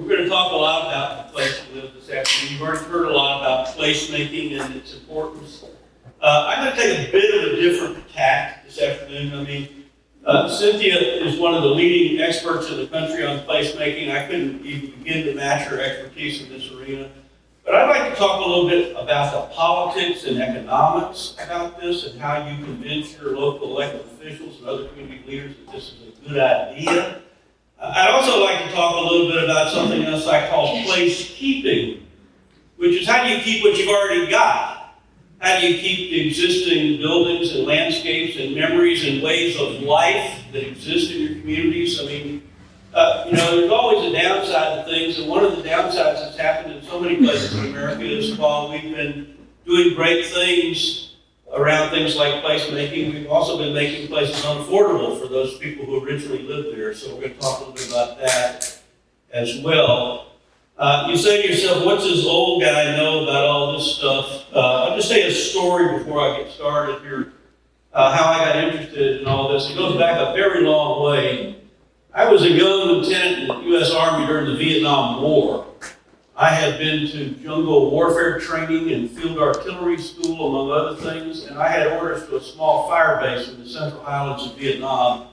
We're going to talk a lot about the place we live this afternoon. You've already heard a lot about placemaking and its importance. I'm going to take a bit of a different tack this afternoon. I mean, Cynthia is one of the leading experts in the country on placemaking. I couldn't even begin to match her expertise in this arena. But I'd like to talk a little bit about the politics and economics about this and how you convince your local elected officials and other community leaders that this is a good idea. I'd also like to talk a little bit about something else I call placekeeping, which is how do you keep what you've already got? How do you keep the existing buildings and landscapes and memories and ways of life that exist in your communities? I mean, there's always a downside to things, and one of the downsides that's happened in so many places in America is while we've been doing great things around things like placemaking, we've also been making places unaffordable for those people who originally lived there. So we're going to talk a little bit about that as well. You say to yourself, what's this old guy know about all this stuff? I'll just say a story before I get started here, how I got interested in all this. It goes back a very long way. I was a young lieutenant in the U.S. Army during the Vietnam War. I had been to jungle warfare training and field artillery school, among other things, and I had orders to a small fire base in the Central Highlands of Vietnam.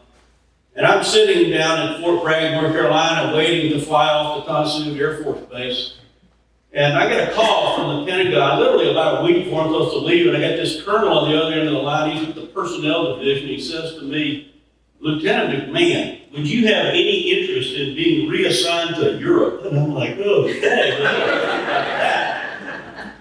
And I'm sitting down in Fort Bragg, North Carolina, waiting to fly off to Tonsuit Air Force Base. And I get a call from the Pentagon, literally about a week before I'm supposed to leave, and I got this colonel on the other end of the line. He's with the personnel division. He says to me, "Lieutenant McMahon, would you have any interest in being reassigned to Europe?" And I'm like, "Oh, okay,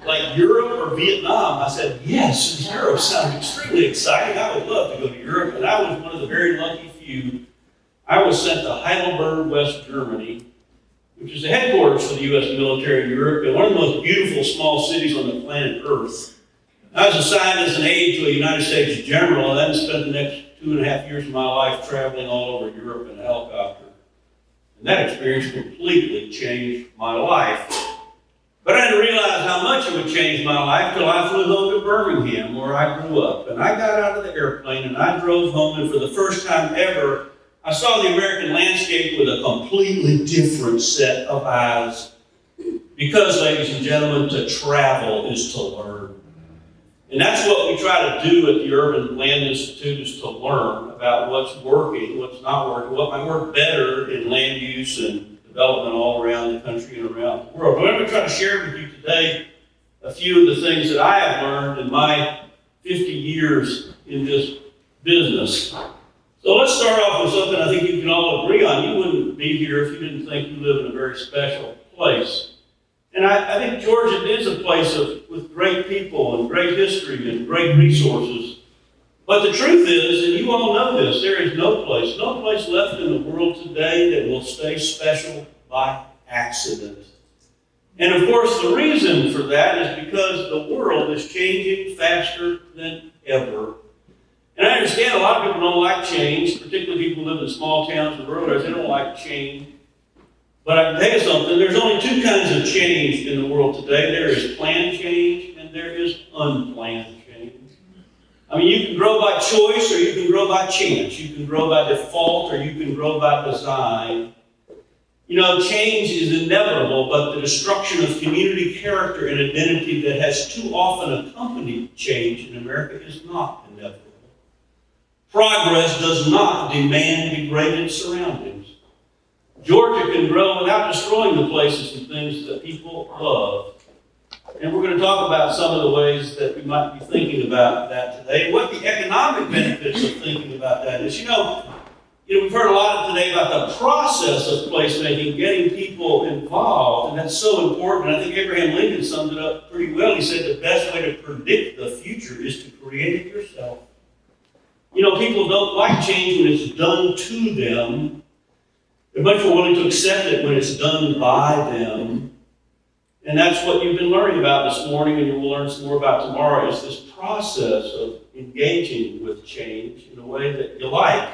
like Europe or Vietnam?" I said, "Yes, Europe sounds extremely exciting. I would love to go to Europe." And I was one of the very lucky few. I was sent to Heidelberg, West Germany, which is the headquarters for the U.S. military in Europe, and one of the most beautiful small cities on the planet Earth. I was assigned as an aide to a United States general, and then spent the next 2.5 years of my life traveling all over Europe in a helicopter. And that experience completely changed my life. But I didn't realize how much it would change my life until I flew home to Birmingham, where I grew up. And I got out of the airplane and I drove home, and for the first time ever, I saw the American landscape with a completely different set of eyes. Because, ladies and gentlemen, to travel is to learn. And that's what we try to do at the Urban Land Institute, is to learn about what's working, what's not working, what might work better in land use and development all around the country and around the world. But I'm going to try to share with you today a few of the things that I have learned in my 50 years in this business. So let's start off with something I think you can all agree on. You wouldn't be here if you didn't think you live in a very special place. And I think Georgia is a place with great people and great history and great resources. But the truth is, and you all know this, there is no place left in the world today that will stay special by accident. And of course, the reason for that is because the world is changing faster than ever. And I understand a lot of people don't like change, particularly people who live in small towns and rural areas. They don't like change. But I can tell you something, there's only two kinds of change in the world today. There is planned change and there is unplanned change. I mean, you can grow by choice or you can grow by chance. You can grow by default or you can grow by design. You know, change is inevitable, but the destruction of community character and identity that has too often accompanied change in America is not inevitable. Progress does not demand degraded surroundings. Georgia can grow without destroying the places and things that people love. And we're going to talk about some of the ways that we might be thinking about that today, and what the economic benefits of thinking about that is. You know, we've heard a lot today about the process of placemaking, getting people involved, and that's so important. I think Abraham Lincoln summed it up pretty well. He said the best way to predict the future is to create it yourself. You know, people don't like change when it's done to them. They're much more willing to accept it when it's done by them. And that's what you've been learning about this morning, and you will learn some more about tomorrow, is this process of engaging with change in a way that you like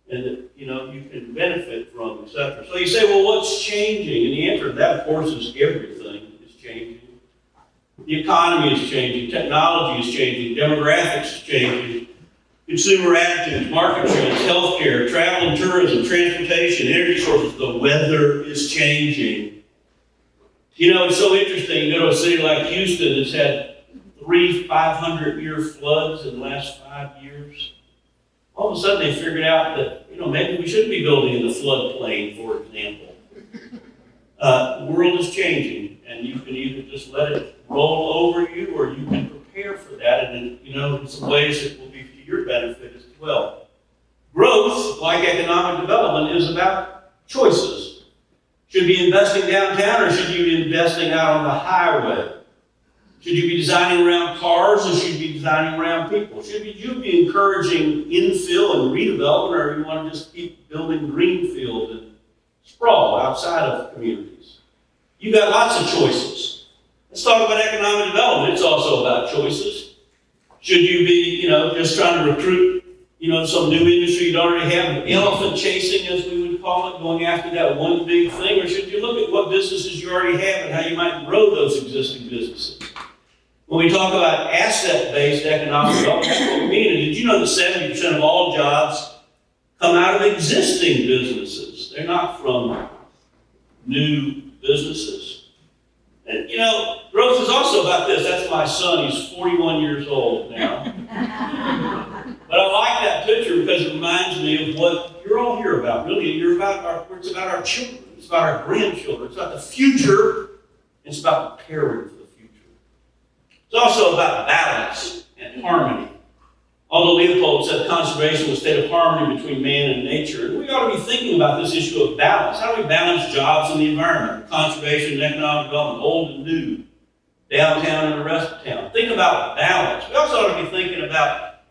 and that, you can benefit from, etc. So you say, well, what's changing? And the answer to that, of course, is everything is changing. The economy is changing, technology is changing, demographics is changing. consumer attitudes, market trends, healthcare, travel and tourism, transportation, energy sources. The weather is changing. You know, it's so interesting. You go to a city like Houston that's had 3 500-year floods in the last 5 years. All of a sudden they figured out that, you know, maybe we shouldn't be building in the floodplain, for example. The world is changing, and you can either just let it roll over you, or you can prepare for that, and you know, in some ways it will be to your benefit as well. Growth, like economic development, is about choices. Should you be investing downtown, or should you be investing out on the highway? Should you be designing around cars, or should you be designing around people? Should you be encouraging infill and redevelopment, or you want to just keep building greenfield and sprawl outside of communities? You got lots of choices. Let's talk about economic development. It's also about choices. Should you be, you know, just trying to recruit, you know, some new industry you already have, elephant chasing, as we would call it, going after that one big thing, or should you look at what businesses you already have and how you might grow those existing businesses? When we talk about asset-based economic development, that's what we mean. And did you know that 70% of all jobs come out of existing businesses? They're not from new businesses. And you know, growth is also about this. That's my son. He's 41 years old now. But I like that picture because it reminds me of what you're all here about. Really, it's about our children. It's about our grandchildren. It's about the future. It's about preparing for the future. It's also about balance and harmony. Although Leopold said conservation was a state of harmony between man and nature, and we ought to be thinking about this issue of balance. How do we balance jobs and the environment, conservation and economic development, old and new, downtown and the rest of town? Think about balance. We also ought to be thinking about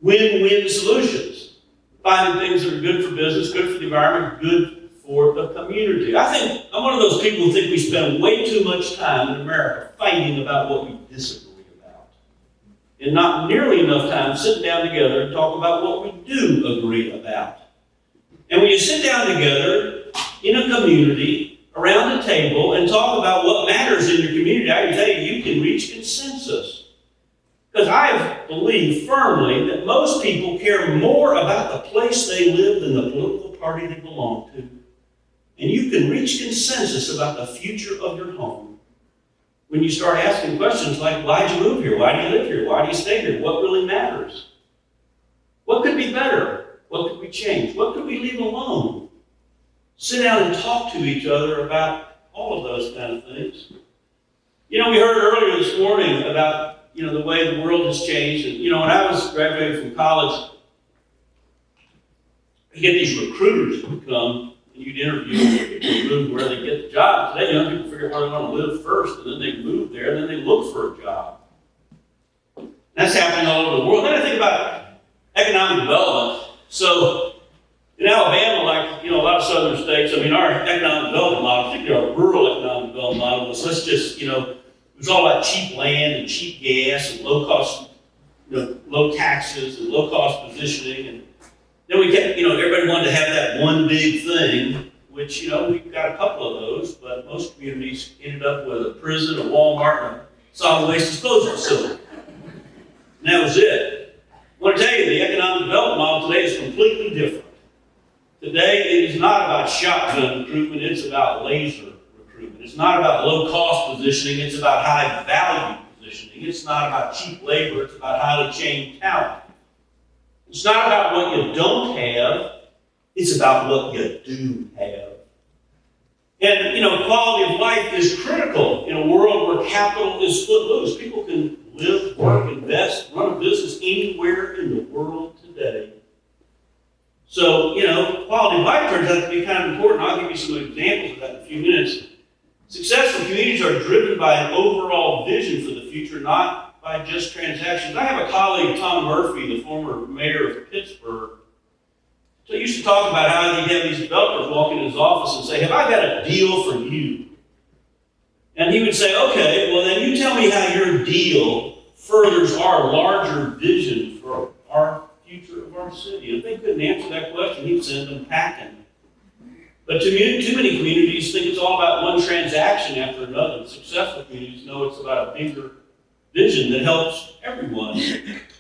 win-win solutions, finding things that are good for business, good for the environment, good for the community. I'm one of those people who think we spend way too much time in America fighting about what we disagree about, and not nearly enough time sitting down together and talk about what we do agree about. And when you sit down together in a community around a table and talk about what matters in your community, I can tell you, you can reach consensus. Because I believe firmly that most people care more about the place they live than the political party they belong to. And you can reach consensus about the future of your home when you start asking questions like, why'd you move here? Why do you live here? Why do you stay here? What really matters? What could be better? What could we change? What could we leave alone? Sit down and talk to each other about all of those kind of things. You know, we heard earlier this morning about, you know, the way the world has changed. And, you know, when I was graduating from college, you get these recruiters who come and you'd interview people where they get the job. Today, young people figure out how they want to live first, and then they move there, and then they look for a job. That's happening all over the world. Then I think about economic development. So in Alabama, like, you know, a lot of southern states, I mean, our economic development model, particularly our rural economic development model, was let's just, you know, it was all about cheap land and cheap gas and low cost, you know, low taxes and low cost positioning. And then we kept, you know, everybody wanted to have that one big thing, which, you know, we've got a couple of those, but most communities ended up with a prison, a Walmart, and a solid waste disposal facility. And that was it. I want to tell you, the economic development model today is completely different. Today, it is not about shotgun recruitment, it's about laser recruitment. It's not about low-cost positioning, it's about high-value positioning. It's not about cheap labor, it's about highly trained talent. It's not about what you don't have, it's about what you do have. And, you know, quality of life is critical in a world where capital is split loose. People can live, work, invest, run a business anywhere in the world today. So, you know, quality of life turns out to be kind of important. I'll give you some examples of that in a few minutes. Successful communities are driven by an overall vision for the future, not by just transactions. I have a colleague, Tom Murphy, the former mayor of Pittsburgh. So he used to talk about how he'd have these developers walk into his office and say, have I got a deal for you? And he would say, okay, well then you tell me how your deal furthers our larger vision for our future of our city. And if they couldn't answer that question, he'd send them packing. But too many communities think it's all about one transaction after another. Successful communities know it's about a bigger vision that helps everyone.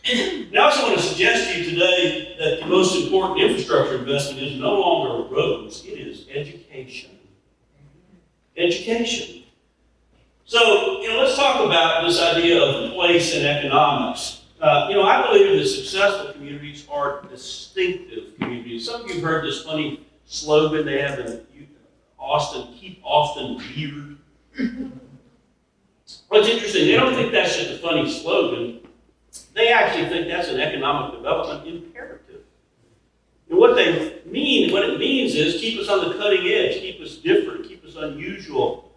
And I also want to suggest to you today that the most important infrastructure investment is no longer roads, it is education. Education. So, let's talk about this idea of place and economics. I believe that successful communities are distinctive communities. Some of you have heard this funny slogan they have in Austin, keep Austin weird. Well, it's interesting. They don't think that's just a funny slogan. They actually think that's an economic development imperative. And what it means is keep us on the cutting edge, keep us different, keep us unusual,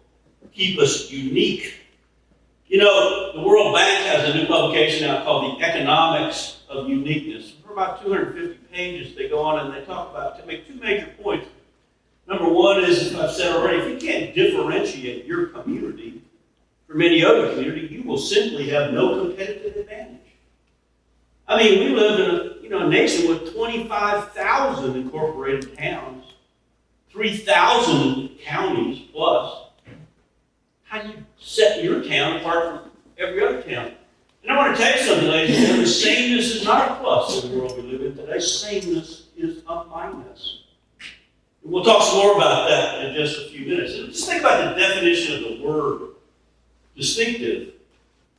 keep us unique. The World Bank has a new publication out called The Economics of Uniqueness. For about 250 pages, they go on and they talk about, to make two major points. Number one is, as I've said already, if you can't differentiate your community from any other community, you will simply have no competitive advantage. I mean, we live in a nation with 25,000 incorporated towns, 3,000 counties plus. How do you set your town apart from every other town? And I want to tell you something, ladies and gentlemen, sameness is not a plus in the world we live in today. Sameness is a minus. And we'll talk some more about that in just a few minutes. And just think about the definition of the word distinctive.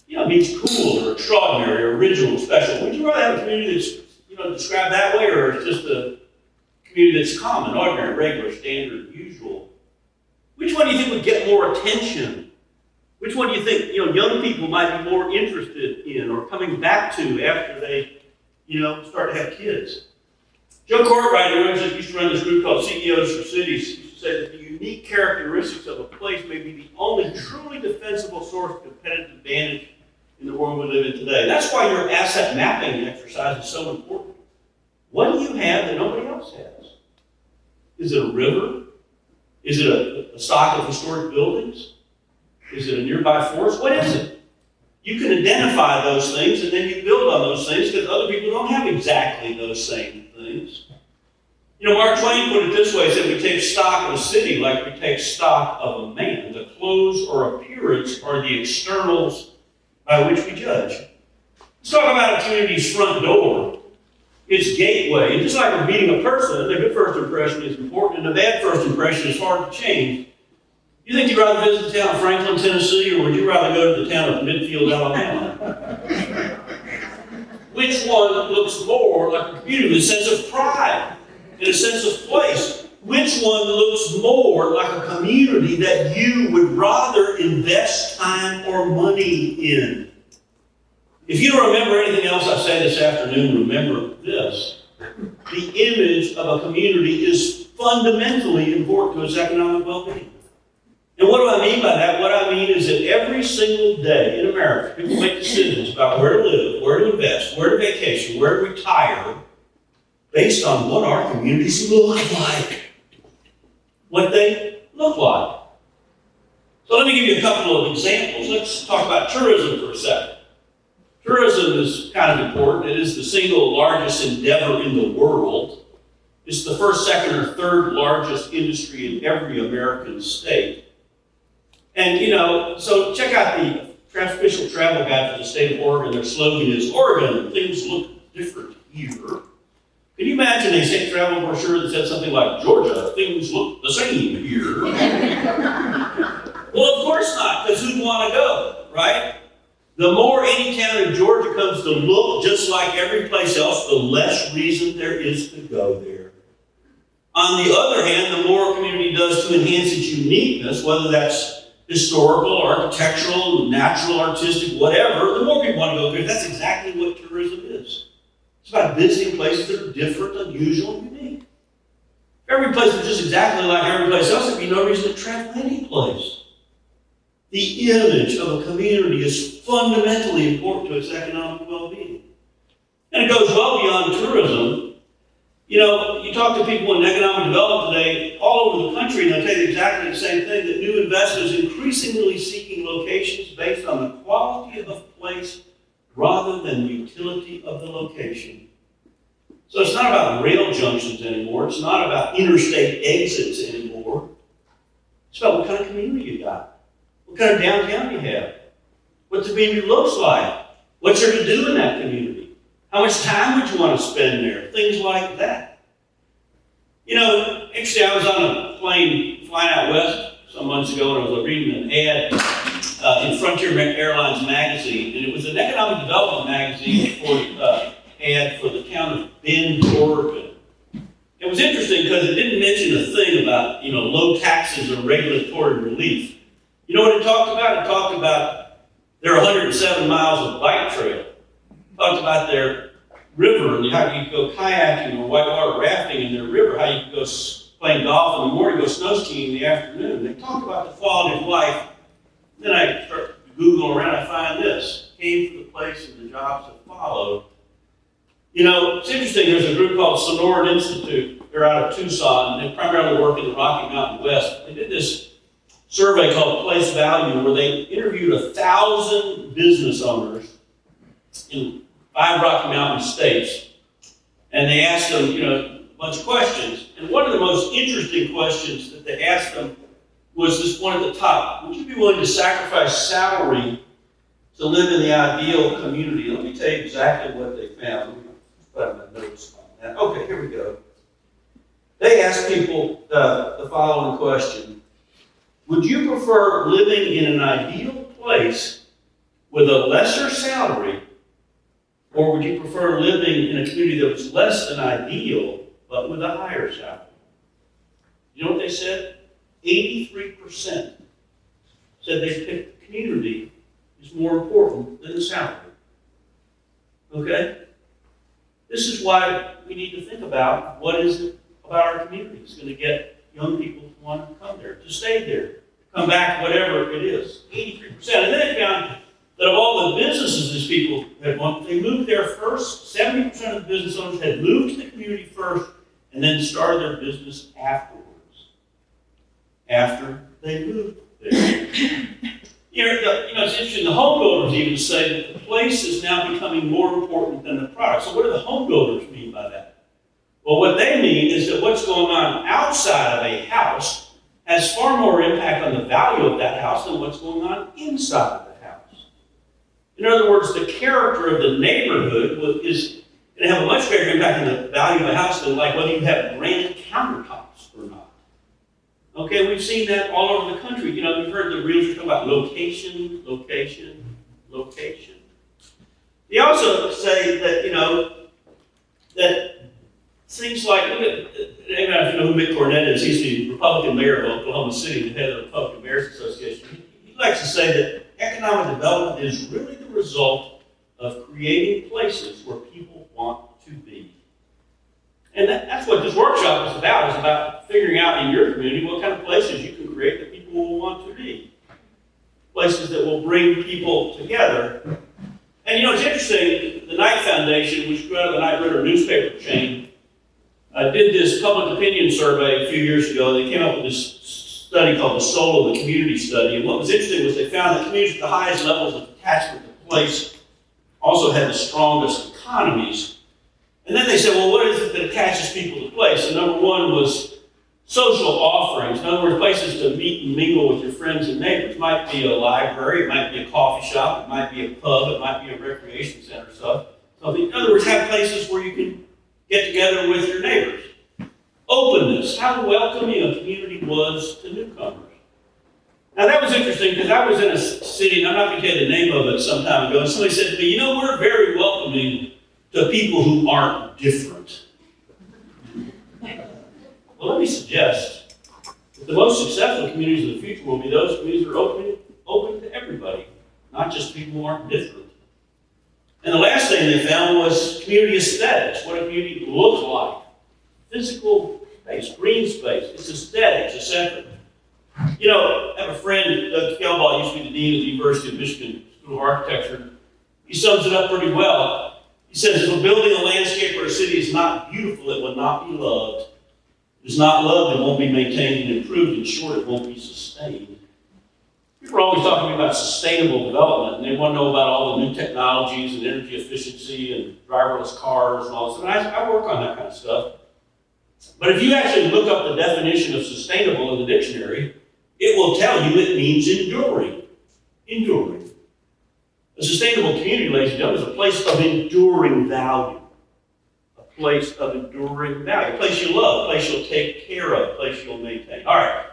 It means cool or extraordinary or original or special. Would you rather have a community that's described that way, or it's just a community that's common, ordinary, regular, standard, usual? Which one do you think would get more attention? Which one do you think young people might be more interested in or coming back to after they start to have kids? Joe Courtwright, who used to run this group called CEOs for Cities, used to say that the unique characteristics of a place may be the only truly defensible source of competitive advantage in the world we live in today. That's why your asset mapping exercise is so important. What do you have that nobody else has? Is it a river? Is it a stock of historic buildings? Is it a nearby forest? What is it? You can identify those things and then you build on those things because other people don't have exactly those same things. Mark Twain put it this way, he said, we take stock of a city like we take stock of a man. The clothes or appearance are the externals by which we judge. Let's talk about a community's front door. Its gateway. And just like we're meeting a person, the good first impression is important and the bad first impression is hard to change. You think you'd rather visit the town of Franklin, Tennessee, or would you rather go to the town of Midfield, Alabama? Which one looks more like a community with a sense of pride and a sense of place? Which one looks more like a community that you would rather invest time or money in? If you don't remember anything else I say this afternoon, remember this. The image of a community is fundamentally important to its economic well-being. And what do I mean by that? What I mean is that every single day in America, people make decisions about where to live, where to invest, where to vacation, where to retire, based on what our communities look like. What they look like. So let me give you a couple of examples. Let's talk about tourism for a second. Tourism is kind of important. It is the single largest endeavor in the world. It's the first, second, or third largest industry in every American state. And, so check out the official travel guide for the state of Oregon. Their slogan is, Oregon, things look different here. Can you imagine a state travel brochure that said something like, Georgia, things look the same here? Well, of course not, because who'd want to go, right? The more any town in Georgia comes to look just like every place else, the less reason there is to go there. On the other hand, the more a community does to enhance its uniqueness, whether that's historical, architectural, natural, artistic, whatever, the more people want to go there. That's exactly what tourism is. It's about visiting places that are different, unusual, and unique. If every place was just exactly like every place else, there'd be no reason to travel any place. The image of a community is fundamentally important to its economic well-being. And it goes well beyond tourism. You talk to people in economic development today, all over the country, and they'll tell you exactly the same thing, that new investors are increasingly seeking locations based on the quality of place rather than the utility of the location. So it's not about rail junctions anymore. It's not about interstate exits anymore. It's about what kind of community you got, what kind of downtown you have, what the community looks like, what you're to do in that community, how much time would you want to spend there, things like that. You know, actually I was on a plane flying out west some months ago and I was reading an ad in Frontier Airlines magazine, and it was an economic development magazine ad for the town of Bend, Oregon. It was interesting because it didn't mention a thing about, low taxes or regulatory relief. You know what it talked about? It talked about their 107 miles of bike trail. It talked about their river and how you could go kayaking or whitewater rafting in their river, how you could go playing golf in the morning, go snow skiing in the afternoon. They talked about the quality of life. Then I start Googling around, I find this. Came from the place and the jobs that followed. It's interesting, there's a group called Sonoran Institute. They're out of Tucson. They primarily work in the Rocky Mountain West. They did this survey called Place Value, where they interviewed 1,000 business owners in 5 Rocky Mountain states. And they asked them, a bunch of questions. And one of the most interesting questions that they asked them was this one at the top. Would you be willing to sacrifice salary to live in the ideal community? Let me tell you exactly what they found. Put my notes on that. Okay, here we go. They asked people the following question. Would you prefer living in an ideal place with a lesser salary, or would you prefer living in a community that was less than ideal, but with a higher salary? You know what they said? 83% said they picked the community is more important than the salary. Okay? This is why we need to think about what is it about our community that's going to get young people to want to come there, to stay there, to come back, whatever it is. 83%. And then they found that of all the businesses these people had won, they moved there first. 70% of the business owners had moved to the community first and then started their business afterwards. After they moved there. It's interesting, the home builders even say that the place is now becoming more important than the product. So what do the home builders mean by that? Well, what they mean is that what's going on outside of a house has far more impact on the value of that house than what's going on inside of the house. In other words, the character of the neighborhood is going to have a much greater impact on the value of a house than like whether you have granite countertops or not. Okay, we've seen that all over the country. You've heard the realtors talk about location, location, location. They also say that, that things like, I don't know if you know who Mick Cornett is. He's the Republican mayor of Oklahoma City, the head of the Republican Mayors Association. He likes to say that economic development is really the result of creating places where people want to be. And that's what this workshop is about figuring out in your community what kind of places you can create that people will want to be. Places that will bring people together. And it's interesting, the Knight Foundation, which grew out of the Knight Ridder newspaper chain, did this public opinion survey a few years ago. They came up with this study called the Soul of the Community Study. And what was interesting was they found that communities with the highest levels of attachment to place also had the strongest economies. And then they said, well, what is it that attaches people to place? And number one was social offerings. In other words, places to meet and mingle with your friends and neighbors. It might be a library, it might be a coffee shop, it might be a pub, it might be a recreation center, something. In other words, have places where you can get together with your neighbors. Openness, how welcoming a community was to newcomers. Now that was interesting because I was in a city, and I'm not going to tell you the name of it some time ago, and somebody said to me, we're very welcoming to people who aren't different. Well, let me suggest that the most successful communities of the future will be those communities that are open to everybody, not just people who aren't different. And the last thing they found was community aesthetics, what a community looks like. Physical space, green space, it's aesthetics, etc. I have a friend, Doug Skelball, used to be the dean of the University of Michigan School of Architecture. He sums it up pretty well. He says, if a building, a landscape, or a city is not beautiful, it will not be loved. If it is not loved, it won't be maintained and improved. In short, it won't be sustained. People are always talking about sustainable development, and they want to know about all the new technologies and energy efficiency and driverless cars and all this. And I work on that kind of stuff. But if you actually look up the definition of sustainable in the dictionary, it will tell you it means enduring. Enduring. A sustainable community, ladies and gentlemen, is a place of enduring value. A place of enduring value. A place you love, a place you'll take care of, a place you'll maintain. All right.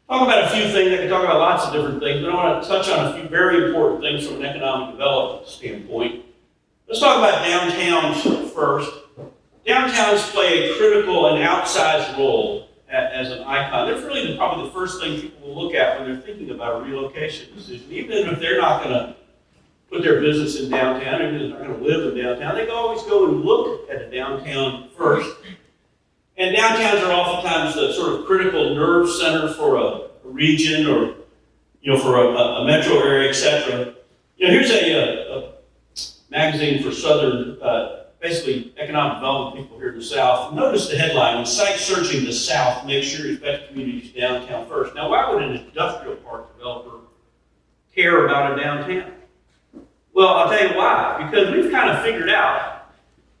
Talk about a few things. I can talk about lots of different things, but I want to touch on a few very important things from an economic development standpoint. Let's talk about downtowns first. Downtowns play a critical and outsized role as an icon. They're really probably the first thing people will look at when they're thinking about a relocation decision. Even if they're not going to put their business in downtown, even if they're not going to live in downtown, they can always go and look at a downtown first. And downtowns are oftentimes the sort of critical nerve center for a region or, for a metro area, etc. Here's a magazine for Southern, basically economic development people here in the South. Notice the headline: when site searching the South, make sure you vet communities downtown first. Now, why would an industrial park developer care about a downtown? Well, I'll tell you why. Because we've kind of figured out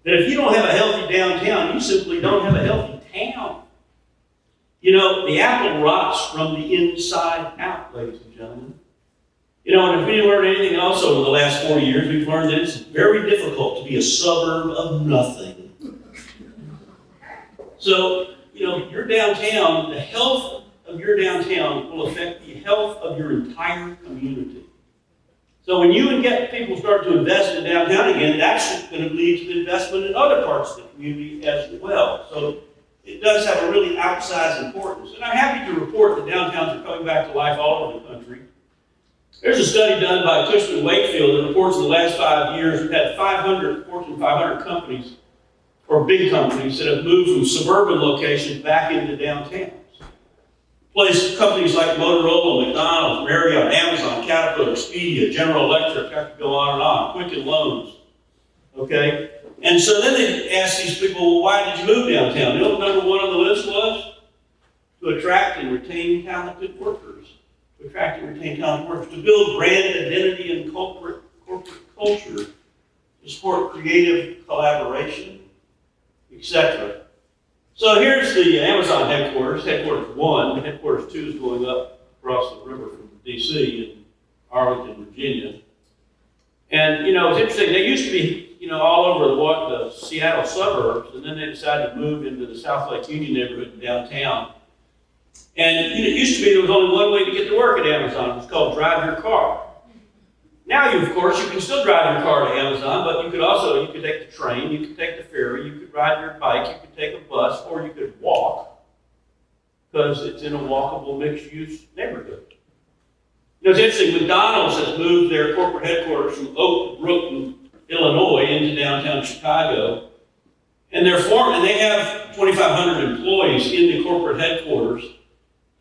that if you don't have a healthy downtown, you simply don't have a healthy town. The apple rots from the inside out, ladies and gentlemen. And if we learned anything else over the last 40 years, we've learned that it's very difficult to be a suburb of nothing. So, your downtown, the health of your downtown will affect the health of your entire community. So when you and get people start to invest in downtown again, that's going to lead to the investment in other parts of the community as well. So it does have a really outsized importance. And I'm happy to report that downtowns are coming back to life all over the country. There's a study done by Cushman & Wakefield that reports in the last 5 years we've had 500 Fortune 500 companies, or big companies, that have moved from suburban locations back into downtowns. Companies like Motorola, McDonald's, Marriott, Amazon, Caterpillar, Expedia, General Electric, I could go on and on, Quicken Loans. Okay? And so then they ask these people, well, why did you move downtown? What number one on the list was? To attract and retain talented workers. To attract and retain talented workers. To build brand identity and corporate culture. To support creative collaboration, etc. So here's the Amazon headquarters, headquarters 1. Headquarters 2 is going up across the river from D.C. in Arlington, Virginia. And, it's interesting. They used to be, all over the Seattle suburbs, and then they decided to move into the South Lake Union neighborhood in downtown. And, it used to be there was only one way to get to work at Amazon. It was called drive your car. Now, of course, you can still drive your car to Amazon, but you could take the train, you could take the ferry, you could ride your bike, you could take a bus, or you could walk, because it's in a walkable mixed-use neighborhood. It's interesting, McDonald's has moved their corporate headquarters from Oak Brook, Illinois, into downtown Chicago, and they have 2,500 employees in the corporate headquarters.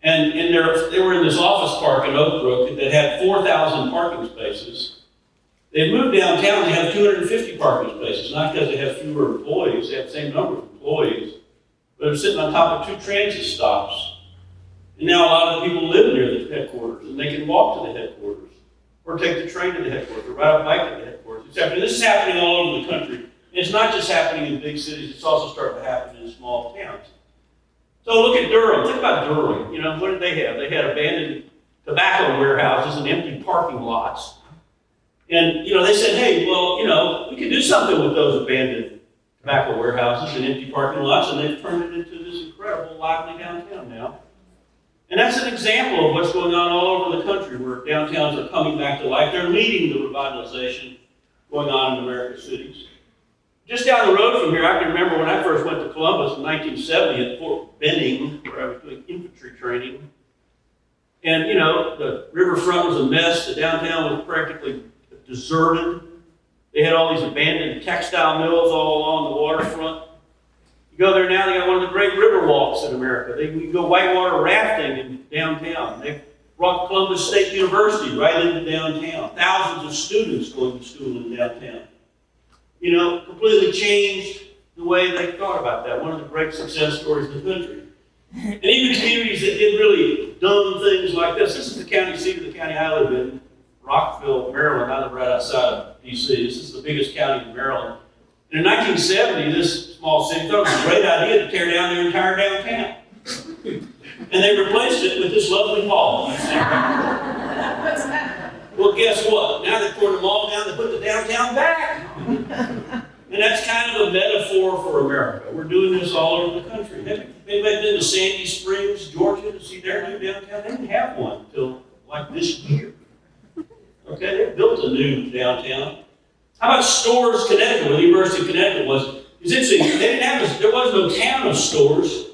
And they were in this office park in Oak Brook that had 4,000 parking spaces. They've moved downtown, they have 250 parking spaces, not because they have fewer employees, they have the same number of employees, but they're sitting on top of 2 transit stops. And now a lot of the people live near the headquarters, and they can walk to the headquarters, or take the train to the headquarters, or ride a bike to the headquarters. This is happening all over the country. And it's not just happening in big cities, it's also starting to happen in small towns. So look at Durham. Think about Durham. What did they have? They had abandoned tobacco warehouses and empty parking lots. And, they said, hey, well, we could do something with those abandoned tobacco warehouses and empty parking lots, and they've turned it into this incredible lively downtown now. And that's an example of what's going on all over the country, where downtowns are coming back to life. They're leading the revitalization going on in America's cities. Just down the road from here, I can remember when I first went to Columbus in 1970 at Fort Benning, where I was doing infantry training. And, the riverfront was a mess. The downtown was practically deserted. They had all these abandoned textile mills all along the waterfront. You go there now, they got one of the great river walks in America. You can go whitewater rafting in downtown. They've brought Columbus State University right into downtown. Thousands of students going to school in downtown. Completely changed the way they thought about that. One of the great success stories in the country. And even communities that did really dumb things like this. This is the county seat of the county I live in, Rockville, Maryland. I live right outside of D.C. This is the biggest county in Maryland. And in 1970, this small city thought it was a great idea to tear down their entire downtown. And they replaced it with this lovely hall. Well, guess guess what? Now they tore the mall down, they put the downtown back. And that's kind of a metaphor for America. We're doing this all over the country. Have anybody been to Sandy Springs, Georgia, to see their new downtown? They didn't have one until like this year. Okay, they built a new downtown. How about Stores, Connecticut, where the University of Connecticut was? It's interesting, there was no town of Stores.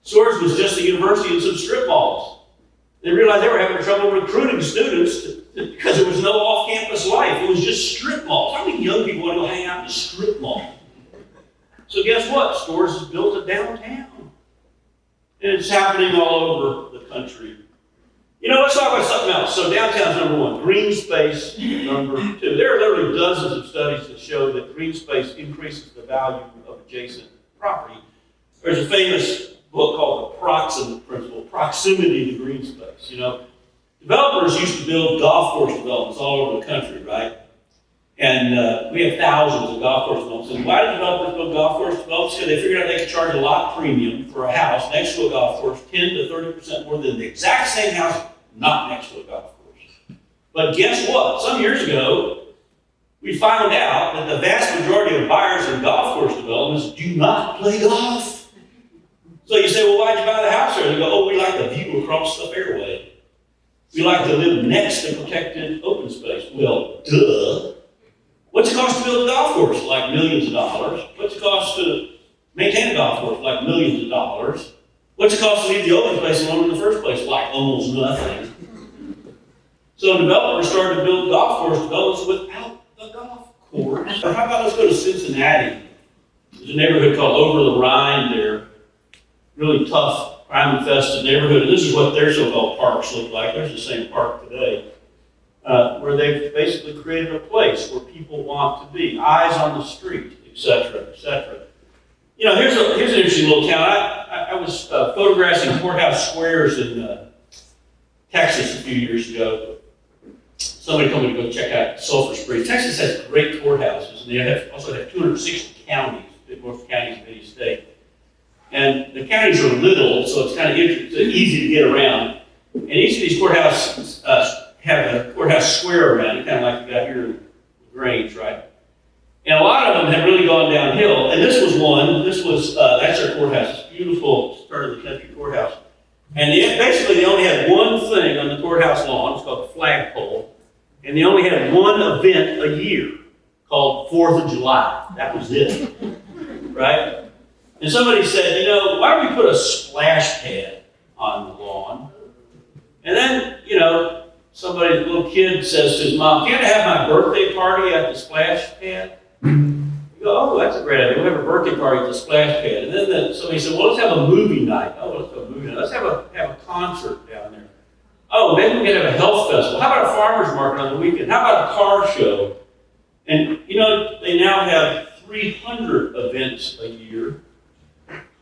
Stores was just a university and some strip malls. They realized they were having trouble recruiting students because there was no off-campus life. It was just strip malls. How many young people want to go hang out in a strip mall? So guess what? Stores has built a downtown. And it's happening all over the country. You know, let's talk about something else. So downtown's number one. Green space, number two. There are literally dozens of studies that show that green space increases the value of adjacent property. There's a famous book called The Proximate Principle, Proximity to Green Space. You know, developers used to build golf course developments all over the country, right? And we have thousands of golf course developments. And why did developers build golf course developments? Because they figured out they could charge a lot premium for a house next to a golf course, 10 to 30% more than the exact same house not next to a golf course. But guess what? Some years ago, we found out that the vast majority of buyers in golf course developments do not play golf. So you say, well, why'd you buy the house there? They go, oh, we like the view across the fairway. We like to live next to protected open space. Well, duh. What's it cost to build a golf course? Like millions of dollars. What's it cost to maintain a golf course? Like millions of dollars. What's it cost to leave the open space alone in the first place? Like almost nothing. So developers started to build golf course developments without the golf course. Or how about let's go to Cincinnati. There's a neighborhood called Over the Rhine there. Really tough, crime-infested neighborhood. And this is what their so-called parks look like. There's the same park today. Where they've basically created a place where people want to be. Eyes on the street, et cetera, et cetera. You know, here's an interesting little town. I was photographing courthouse squares in Texas a few years ago. Somebody told me to go check out Sulphur Springs. Texas has great courthouses, and they also have 260 counties, most counties in any state. And the counties are little, so it's kind of easy to get around. And each of these courthouses have a courthouse square around it, kind of like you got here in Grange, right? And a lot of them have really gone downhill. And this was one. That's their courthouse. It's beautiful, start of the country courthouse. And they only had one thing on the courthouse lawn. It's called the flagpole. And they only had one event a year called 4th of July. That was it, right? And somebody said, you know, why don't we put a splash pad on the lawn? And then, you know, a little kid says to his mom, can't I have my birthday party at the splash pad? You go, oh, that's a great idea. We'll have a birthday party at the splash pad. And then somebody said, well, let's have a movie night. Oh, let's have a movie night. Let's have a concert down there. Oh, maybe we can have a health festival. How about a farmer's market on the weekend? How about a car show? And, you know, they now have 300 events a year.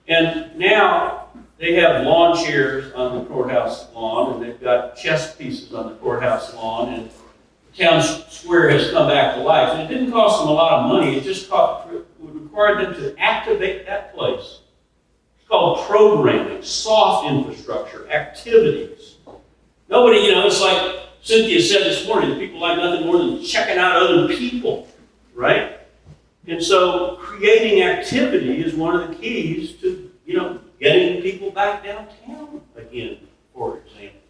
And now they have lawn chairs on the courthouse lawn, and they've got chess pieces on the courthouse lawn, and the town square has come back to life. And it didn't cost them a lot of money. It just would require them to activate that place. It's called programming, soft infrastructure, activities. Nobody, you know, it's like Cynthia said this morning, people like nothing more than checking out other people, right? And so creating activity is one of the keys to, you know, getting people back downtown again, for example.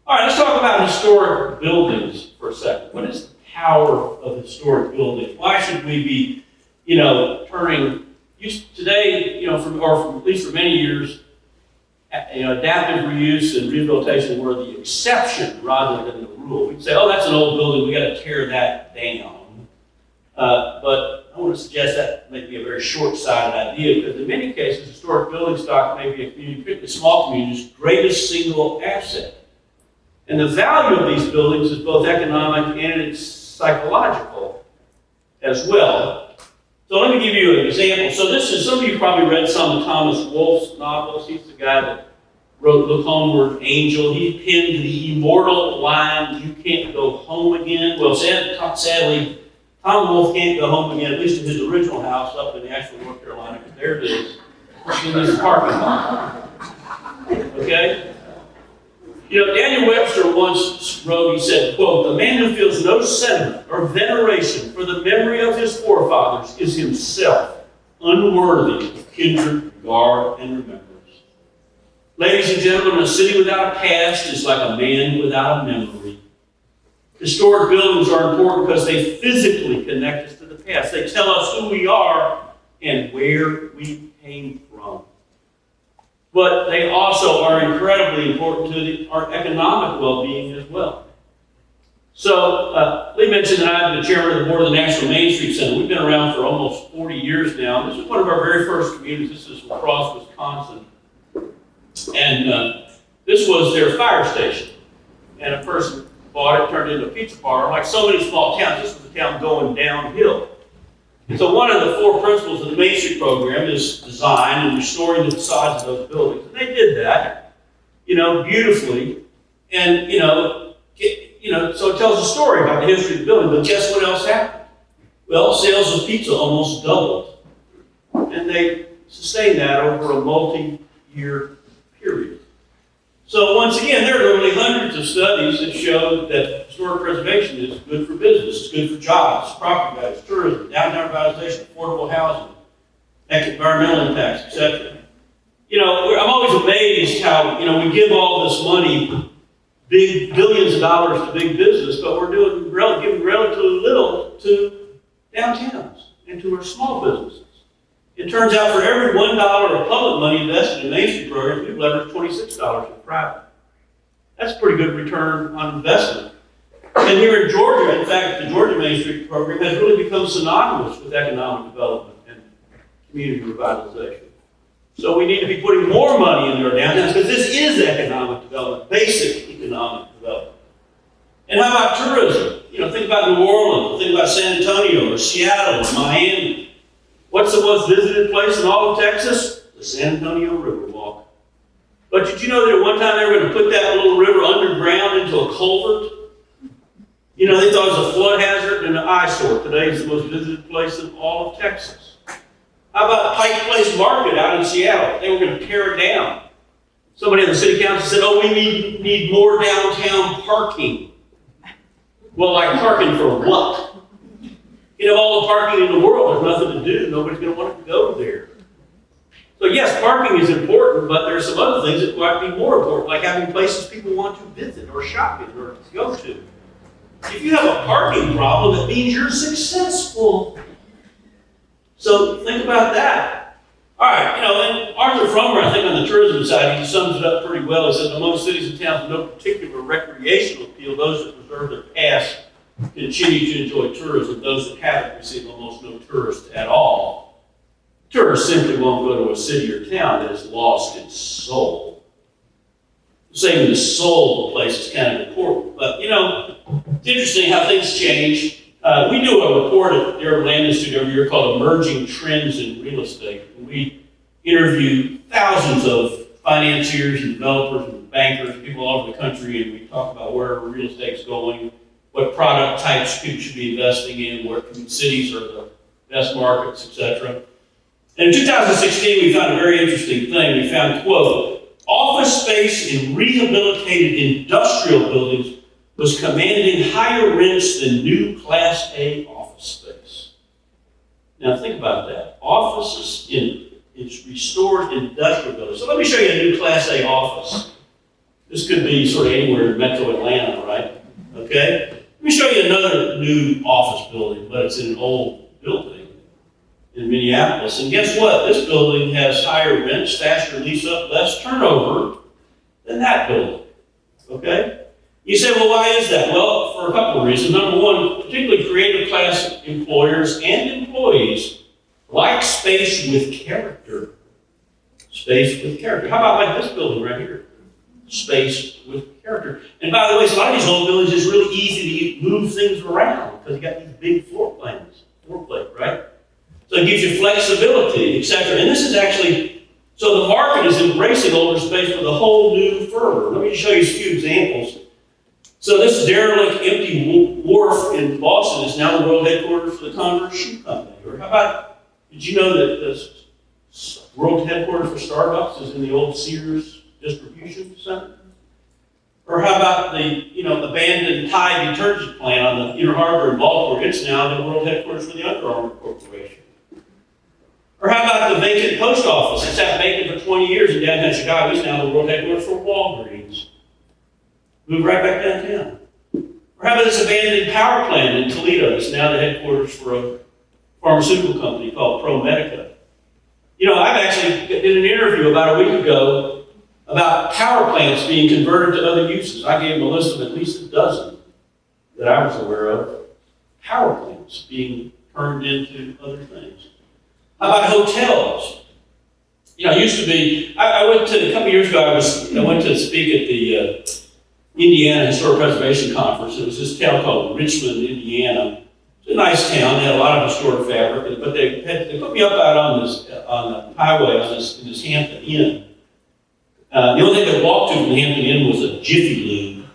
All right, let's talk about historic buildings for a second. What is the power of historic buildings? Why should we be, you know, today, you know, at least for many years, you know, adaptive reuse and rehabilitation were the exception rather than the rule. We'd say, oh, that's an old building, we got to tear that down. But I want to suggest that may be a very short-sighted idea, because in many cases, historic building stock may be a community, particularly small communities' greatest single asset. And the value of these buildings is both economic and it's psychological as well. So let me give you an example. So some of you probably read some of Thomas Wolfe's novels. He's the guy that wrote Look Homeward, Angel. He penned the immortal line, you can't go home again. Well, sadly, Tom Wolfe can't go home again, at least in his original house up in Asheville, North Carolina, because there it is, in this parking lot. Okay? You know, Daniel Webster once wrote, he said, quote, "The man who feels no sentiment or veneration for the memory of his forefathers is himself unworthy of kindred, regard, and remembrance." Ladies and gentlemen, a city without a past is like a man without a memory. Historic buildings are important because they physically connect us to the past. They tell us who we are and where we came from. But they also are incredibly important to our economic well-being as well. So, Lee mentioned that I'm the chairman of the board of the National Main Street Center. We've been around for almost 40 years now. This is one of our very first communities. This is La Crosse, Wisconsin. And this was their fire station. And a person bought it, turned it into a pizza parlor. Like so many small towns, this was a town going downhill. And so one of the 4 principles of the Main Street program is design and restoring the facades of those buildings. And they did that, beautifully. And, so it tells a story about the history of the building. But guess what else happened? Well, sales of pizza almost doubled. And they sustained that over a multi-year period. So once again, there are literally hundreds of studies that show that historic preservation is good for business, it's good for jobs, property values, tourism, downtown revitalization, affordable housing, environmental impacts, etc. I'm always amazed how, we give all this money, big billions of dollars to big business, but we're giving relatively little to downtowns and to our small businesses. It turns out for every $1 of public money invested in Main Street programs, we've leveraged $26 in private. That's a pretty good return on investment. And here in Georgia, in fact, the Georgia Main Street program has really become synonymous with economic development and community revitalization. So we need to be putting more money into our downtowns because this is economic development, basic economic development. And how about tourism? Think about New Orleans, think about San Antonio or Seattle or Miami. What's the most visited place in all of Texas? The San Antonio Riverwalk. But did you know that at one time they were going to put that little river underground into a culvert? They thought it was a flood hazard and an eyesore. Today it's the most visited place in all of Texas. How about Pike Place Market out in Seattle? They were going to tear it down. Somebody in the city council said, we need more downtown parking. Well, like parking for what? All the parking in the world, there's nothing to do. Nobody's going to want to go there. So yes, parking is important, but there are some other things that might be more important, like having places people want to visit or shop in or go to. If you have a parking problem, that means you're successful. So think about that. All right, and Arthur Frommer, I think on the tourism side, he sums it up pretty well. He says, among cities and towns with no particular recreational appeal, those that preserve their past continue to enjoy tourism. Those that haven't receive almost no tourists at all. Tourists simply won't go to a city or town that has lost its soul. Saving the soul of a place is kind of important. But, it's interesting how things change. We do a report at the Urban Land Institute every year called Emerging Trends in Real Estate. And we interview thousands of financiers and developers and bankers, people all over the country, and we talk about where real estate's going, what product types people should be investing in, where cities are the best markets, etc. And in 2016, we found a very interesting thing. We found, quote, office space in rehabilitated industrial buildings was commanding higher rents than new Class A office space. Now think about that. Offices in restored industrial buildings. So let me show you a new Class A office. This could be sort of anywhere in metro Atlanta, right? Okay? Let me show you another new office building, but it's in an old building in Minneapolis. And guess what? This building has higher rents, faster lease up, less turnover than that building. Okay? You say, well, why is that? Well, for a couple of reasons. Number one, particularly creative class employers and employees like space with character. Space with character. How about like this building right here? Space with character. And by the way, a lot of these old buildings, it's really easy to move things around because you got these big floor plate, right? So it gives you flexibility, etc. And this is actually, so the market is embracing older space with a whole new fervor. Let me just show you a few examples. So this derelict empty wharf in Boston is now the world headquarters for the Converse Shoe Company. Or how about, did you know that the world headquarters for Starbucks is in the old Sears distribution center? Or how about the, abandoned Tide detergent plant on the Inner Harbor in Baltimore? It's now the world headquarters for the Under Armour Corporation. Or how about the vacant post office? It's sat vacant for 20 years in downtown Chicago. It's now the world headquarters for Walgreens. Moved right back downtown. Or how about this abandoned power plant in Toledo? It's now the headquarters for a pharmaceutical company called ProMedica. I've actually did an interview about a week ago about power plants being converted to other uses. I gave them a list of at least a dozen that I was aware of. Power plants being turned into other things. How about hotels? Used to be, I went to, a couple years ago, I went to speak at the Indiana Historic Preservation Conference. It was this town called Richmond, Indiana. It's a nice town. They had a lot of historic fabric, but they put me up out on the highway in this Hampton Inn. The only thing I walked to from the Hampton Inn was a Jiffy Lube.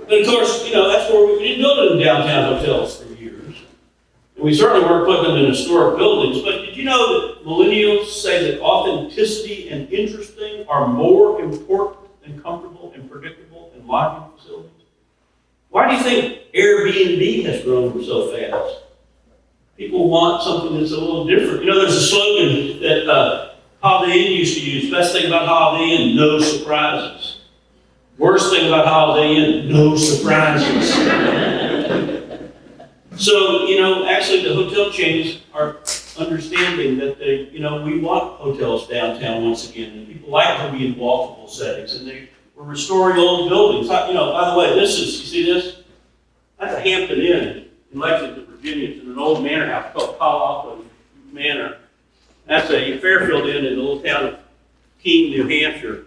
But of course, that's where we didn't build any downtown hotels for years. And we certainly weren't putting them in historic buildings. But did you know that millennials say that authenticity and interesting are more important than comfortable and predictable and lodging facilities? Why do you think Airbnb has grown so fast? People want something that's a little different. There's a slogan that Holiday Inn used to use. Best thing about Holiday Inn, no surprises. Worst thing about Holiday Inn, no surprises. So, actually the hotel chains are understanding that we want hotels downtown once again. And people like to be in walkable settings, and we're restoring old buildings. By the way, you see this? That's a Hampton Inn in Lexington, Virginia. It's in an old manor house called Palo Alto Manor. That's a Fairfield Inn in the little town of Keene, New Hampshire.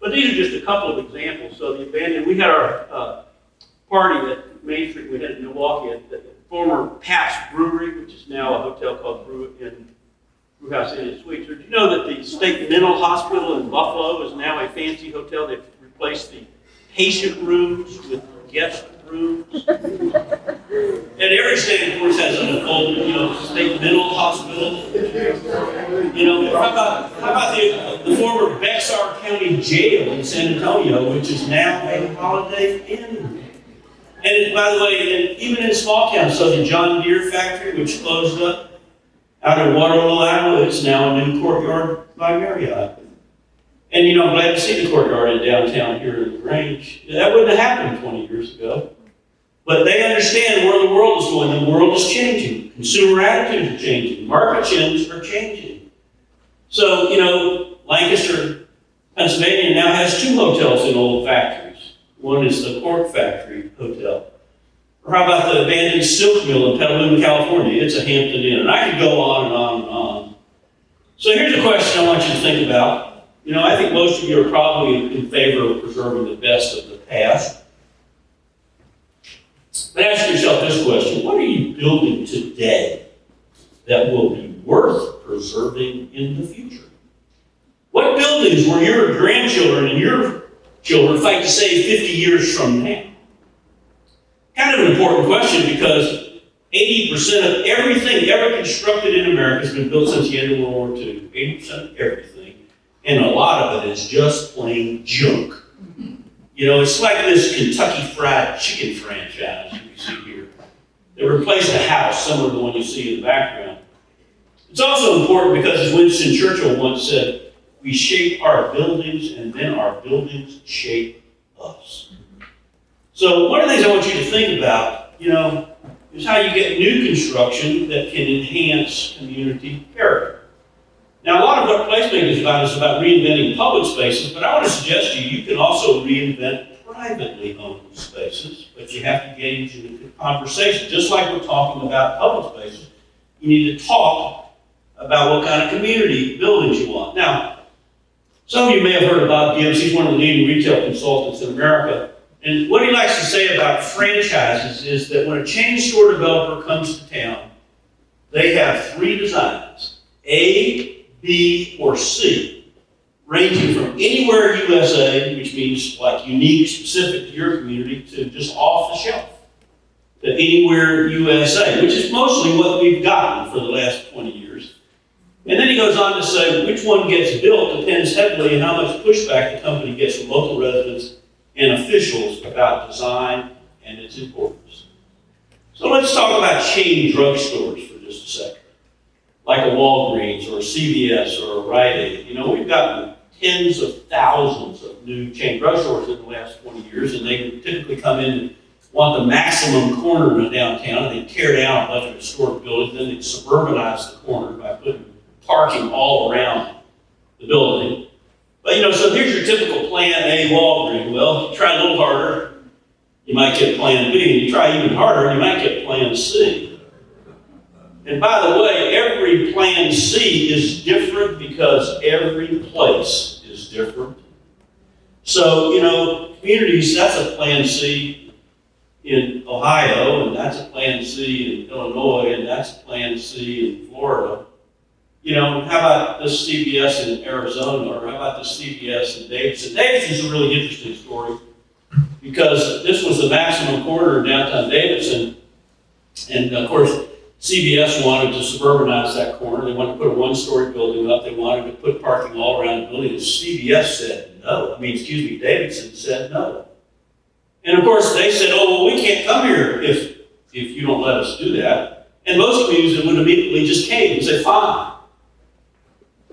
But these are just a couple of examples. So the abandoned, we had our party at Main Street, we had in Milwaukee at the former Pabst Brewery, which is now a hotel called Brewhouse Inn and Suites. Did you know that the State Mental Hospital in Buffalo is now a fancy hotel? They've replaced the patient rooms with guest rooms. And every state, of course, has an old, state mental hospital. How about the former Bexar County Jail in San Antonio, which is now a Holiday Inn? And by the way, even in small towns, so the John Deere factory, which closed up out in Waterloo, Iowa, it's now a new Courtyard by Marriott. And I'm glad to see the Courtyard in downtown here in the Grange. That wouldn't have happened 20 years ago. But they understand where the world is going. The world is changing. Consumer attitudes are changing. Market trends are changing. So, Lancaster, Pennsylvania now has 2 hotels in old factories. One is the Cork Factory Hotel. Or how about the abandoned silk mill in Petaluma, California? It's a Hampton Inn. And I could go on and on and on. So here's a question I want you to think about. I think most of you are probably in favor of preserving the best of the past. But ask yourself this question: what are you building today that will be worth preserving in the future? What buildings will your grandchildren and your children fight to save 50 years from now? Kind of an important question, because 80% of everything ever constructed in America has been built since the end of World War II. 80% of everything. And a lot of it is just plain junk. It's like this Kentucky Fried Chicken franchise you see here. They replaced a house, similar to the one you see in the background. It's also important because, as Winston Churchill once said, we shape our buildings and then our buildings shape us. So one of the things I want you to think about, is how you get new construction that can enhance community character. Now, a lot of what placemaking is about reinventing public spaces, but I want to suggest to you, you can also reinvent privately owned spaces, but you have to engage in a conversation. Just like we're talking about public spaces, you need to talk about what kind of community buildings you want. Now, some of you may have heard of Bob Gibbs. He's one of the leading retail consultants in America. And what he likes to say about franchises is that when a chain store developer comes to town, they have 3 designs: A, B, or C, ranging from anywhere USA, which means like unique, specific to your community, to just off the shelf, to anywhere USA, which is mostly what we've gotten for the last 20 years. And then he goes on to say, which one gets built depends heavily on how much pushback the company gets from local residents and officials about design and its importance. So let's talk about chain drugstores for just a second. Like a Walgreens or a CVS or a Rite Aid. You know, we've gotten tens of thousands of new chain drugstores in the last 20 years, and they typically come in and want the maximum corner in a downtown, and they tear down a bunch of historic buildings, then they suburbanize the corner by putting parking all around the building. But you know, so here's your typical Plan A Walgreens. Well, you try a little harder, you might get Plan B. And you try even harder, you might get Plan C. And by the way, every Plan C is different because every place is different. So, you know, communities, that's a Plan C in Ohio, and that's a Plan C in Illinois, and that's a Plan C in Florida. You know, how about this CVS in Arizona, or how about this CVS in Davidson? Davidson's a really interesting story because this was the maximum corner in downtown Davidson, and of course, CVS wanted to suburbanize that corner. They wanted to put a one-story building up. They wanted to put parking all around the building. And CVS said no. Davidson said no. And of course, they said, oh, well, we can't come here if you don't let us do that. And most communities would immediately just cave and say, fine.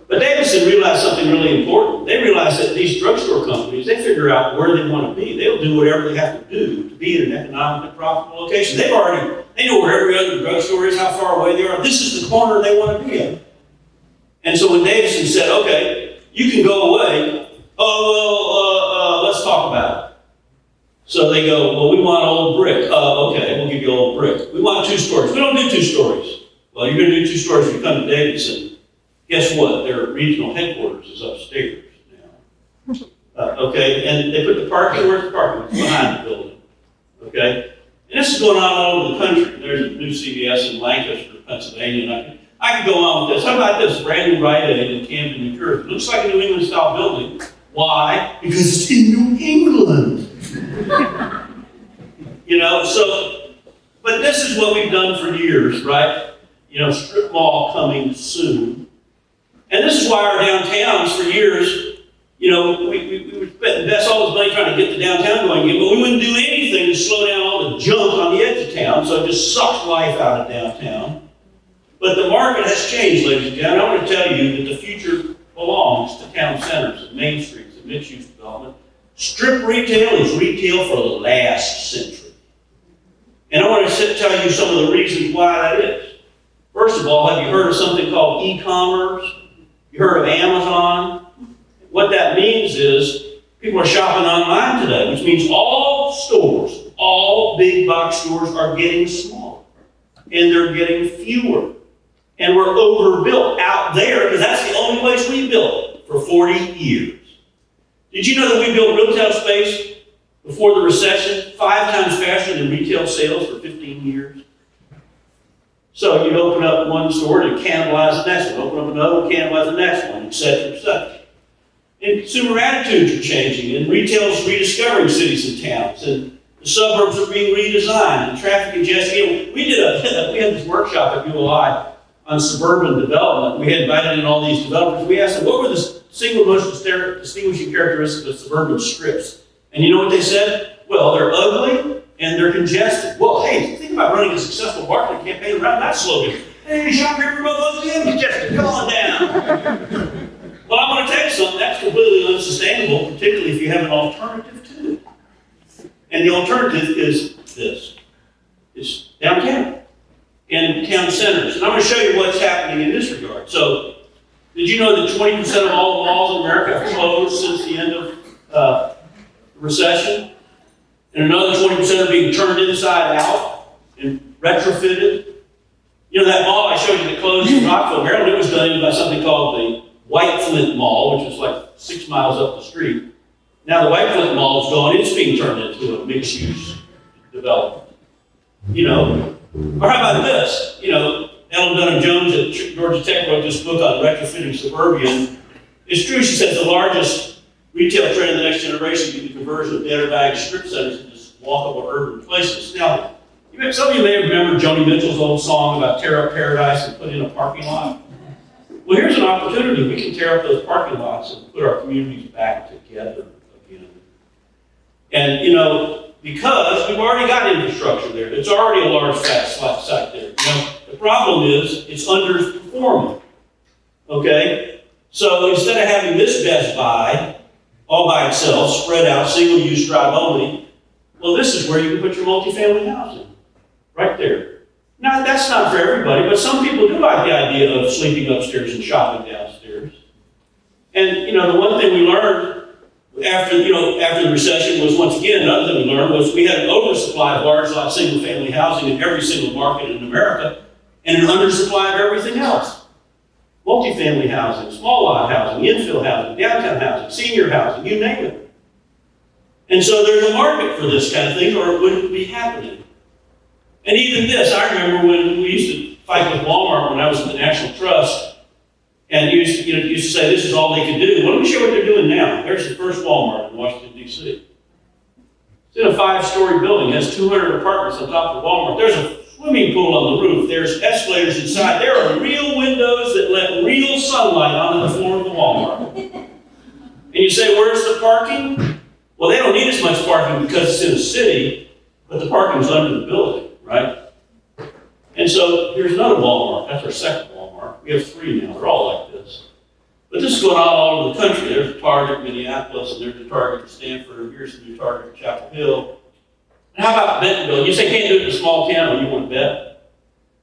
But Davidson realized something really important. They realized that these drugstore companies, they figure out where they want to be. They'll do whatever they have to do to be in an economically profitable location. They know where every other drugstore is, how far away they are. This is the corner they want to be in. And so when Davidson said, okay, you can go away, let's talk about it. So they go, well, we want old brick. Okay, we'll give you old brick. We want 2 stories. We don't do 2 stories. Well, you're going to do 2 stories if you come to Davidson. Guess what? Their regional headquarters is upstairs now. Okay, and they put the parking, where's the parking? It's behind the building. Okay? And this is going on all over the country. There's a new CVS in Lancaster, Pennsylvania, and I could go on with this. How about this brand new Rite Aid in Camden, New Jersey? It looks like a New England style building. Why? Because it's in New England. You know, so, but this is what we've done for years, right? You know, strip mall coming soon. And this is why our downtowns for years, you know, we would invest all this money trying to get the downtown going again, but we wouldn't do anything to slow down all the junk on the edge of town, so it just sucked life out of downtown. But the market has changed, ladies and gentlemen. I want to tell you that the future belongs to town centers and main streets and mixed-use development. Strip retail is retail for the last century. And I want to tell you some of the reasons why that is. First of all, have you heard of something called e-commerce? You heard of Amazon? What that means is people are shopping online today, which means all stores, all big box stores are getting smaller. And they're getting fewer. And we're overbuilt out there because that's the only place we built for 40 years. Did you know that we built retail space before the recession 5 times faster than retail sales for 15 years? So you'd open up one store and cannibalize the next one, open up another one, cannibalize the next one, etc., etc. And consumer attitudes are changing, and retail is rediscovering cities and towns, and the suburbs are being redesigned, and traffic congestion. You know, we had this workshop at ULI on suburban development. We had invited in all these developers. We asked them, what were the single most distinguishing characteristics of suburban strips? And you know what they said? Well, they're ugly and they're congested. Well, hey, think about running a successful marketing campaign around that slogan. Hey, shop here, we're both ugly and congested. Come on down. Well, I'm going to tell you something. That's completely unsustainable, particularly if you have an alternative to it. And the alternative is this. It's downtown and town centers. And I'm going to show you what's happening in this regard. So, did you know that 20% of all the malls in America have closed since the end of the recession? And another 20% are being turned inside out and retrofitted. You know that mall I showed you that closed in Rockville, Maryland, it was done by something called the White Flint Mall, which is like 6 miles up the street. Now the White Flint Mall is gone, it's being turned into a mixed-use development. You know, or how about this? You know, Ellen Dunham Jones at Georgia Tech wrote this book on retrofitting suburbia. And it's true, she says the largest retail trend in the next generation will be the conversion of better valued strip centers into walkable urban places. Now, some of you may remember Joni Mitchell's old song about tear up paradise and put in a parking lot. Well, here's an opportunity. We can tear up those parking lots and put our communities back together again. And, you know, because we've already got infrastructure there. It's already a large fat site there. You know, the problem is it's underperforming. Okay? So instead of having this Best Buy all by itself, spread out, single-use, drive only, well, this is where you can put your multifamily housing. Right there. Now, that's not for everybody, but some people do like the idea of sleeping upstairs and shopping downstairs. And, you know, the one thing we learned after the recession was, once again, another thing we learned was we had an oversupply of large lot single-family housing in every single market in America, and an undersupply of everything else. Multifamily housing, small lot housing, infill housing, downtown housing, senior housing, you name it. And so there's a market for this kind of thing, or it wouldn't be happening. And even this, I remember when we used to fight with Walmart when I was at the National Trust, and used to say this is all they could do. Well, let me show you what they're doing now. There's the first Walmart in Washington, D.C. It's in a 5-story building. It has 200 apartments on top of the Walmart. There's a swimming pool on the roof. There's escalators inside. There are real windows that let real sunlight onto the floor of the Walmart. And you say, where's the parking? Well, they don't need as much parking because it's in a city, but the parking's under the building, right? And so here's another Walmart. That's our second Walmart. We have 3 now. They're all like this. But this is going on all over the country. There's a Target in Minneapolis, and there's a Target in Stanford, and here's the new Target in Chapel Hill. And how about Bentonville? You say can't do it in a small town, or you want to bet?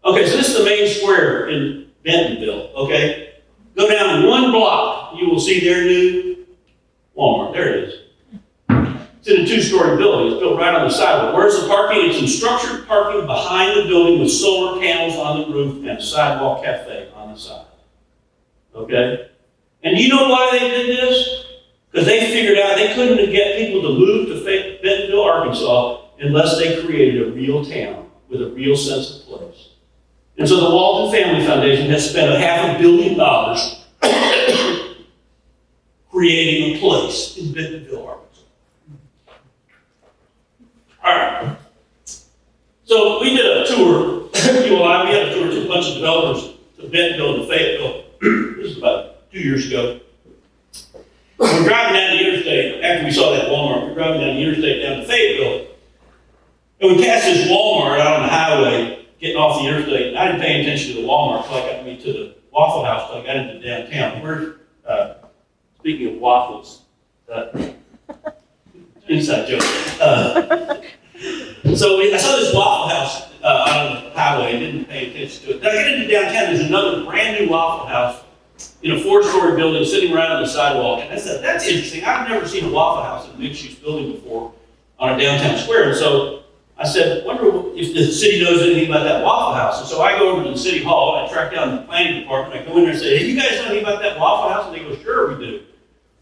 Okay, so this is the main square in Bentonville, okay? Go down 1 block, you will see their new Walmart. There it is. It's in a 2-story building. It's built right on the sidewalk. Where's the parking? It's in structured parking behind the building with solar panels on the roof and a sidewalk cafe on the side. Okay? And you know why they did this? Because they figured out they couldn't get people to move to Bentonville, Arkansas, unless they created a real town with a real sense of place. And so the Walton Family Foundation has spent $500 million creating a place in Bentonville, Arkansas. All right. So we did a tour, you and I, we had a tour to a bunch of developers to Bentonville and Fayetteville. This was about 2 years ago. We're driving down the interstate, after we saw that Walmart, we're driving down the interstate down to Fayetteville. And we passed this Walmart out on the highway, getting off the interstate. And I didn't pay attention to the Walmart until I got me to the Waffle House, until I got into downtown. We're, speaking of waffles, inside joke. So I saw this Waffle House on the highway and didn't pay attention to it. Then I get into downtown, there's another brand new Waffle House in a 4-story building sitting right on the sidewalk. And I said, that's interesting. I've never seen a Waffle House in a mixed-use building before on a downtown square. And so I said, wonder if the city knows anything about that Waffle House. And so I go over to the city hall, and I track down the planning department. I go in there and say, hey, you guys know anything about that Waffle House? And they go, sure, we do.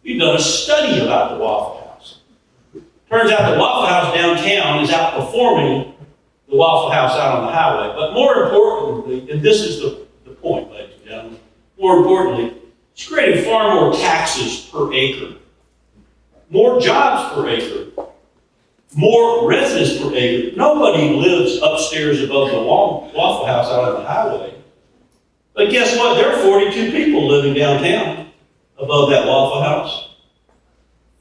We've done a study about the Waffle House. Turns out the Waffle House downtown is outperforming the Waffle House out on the highway. But more importantly, and this is the point, ladies and gentlemen, more importantly, it's creating far more taxes per acre, more jobs per acre, more residents per acre. Nobody lives upstairs above the Waffle House out on the highway. But guess what? There are 42 people living downtown above that Waffle House.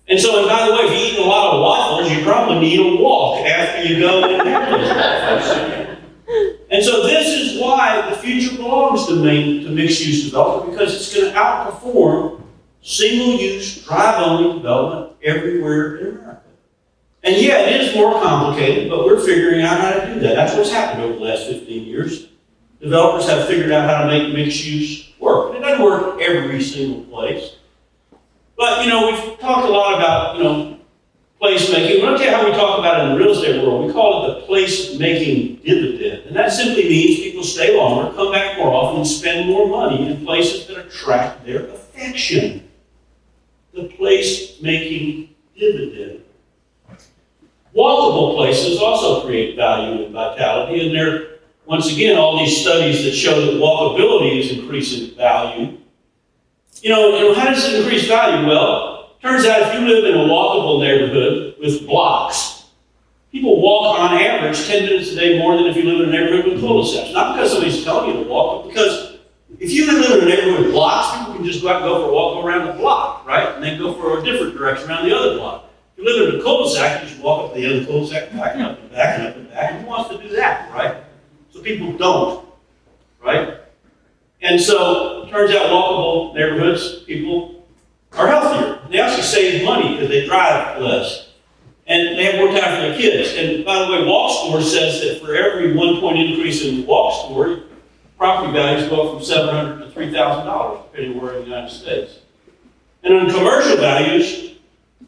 And so, and by the way, if you eat a lot of waffles, you probably need a walk after you go and have those waffles. And so this is why the future belongs to mixed-use development, because it's going to outperform single-use, drive-only development everywhere in America. And yeah, it is more complicated, but we're figuring out how to do that. That's what's happened over the last 15 years. Developers have figured out how to make mixed-use work. And it doesn't work every single place. But, we've talked a lot about, placemaking. Let me tell you how we talk about it in the real estate world. We call it the placemaking dividend. And that simply means people stay longer, come back more often, and spend more money in places that attract their affection. The placemaking dividend. Walkable places also create value and vitality. And there are, once again, all these studies that show that walkability is increasing value. How does it increase value? Well, turns out if you live in a walkable neighborhood with blocks, people walk on average 10 minutes a day more than if you live in a neighborhood with cul-de-sacs. Not because somebody's telling you to walk, but because If you live in a neighborhood with blocks, people can just go out and go for a walk, go around the block, right? And then go for a different direction around the other block. If you live in a cul-de-sac, you just walk up to the end of the cul-de-sac, back and up and back and up and back. And who wants to do that, right? So people don't, right? And so it turns out walkable neighborhoods, people are healthier. They actually save money because they drive less. And they have more time for their kids. And by the way, Walk Score says that for every 1 point increase in Walk Score, property values go up from $700 to $3,000, depending where in the United States. And on commercial values,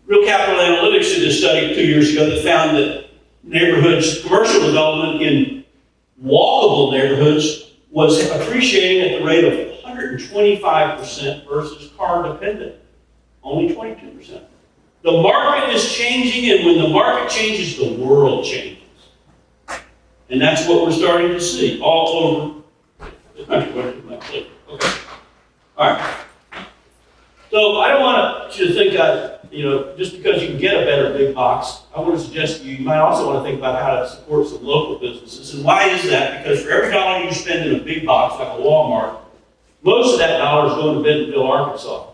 Real Capital Analytics did a study 2 years ago that found that neighborhoods, commercial development in walkable neighborhoods was appreciating at the rate of 125% versus car dependent, only 22%. The market is changing, and when the market changes, the world changes. And that's what we're starting to see all over the country. Okay. All right. So I don't want you to think that, just because you can get a better big box, I want to suggest you might also want to think about how to support some local businesses. And why is that? Because for every dollar you spend in a big box like a Walmart, most of that dollar is going to Bentonville, Arkansas.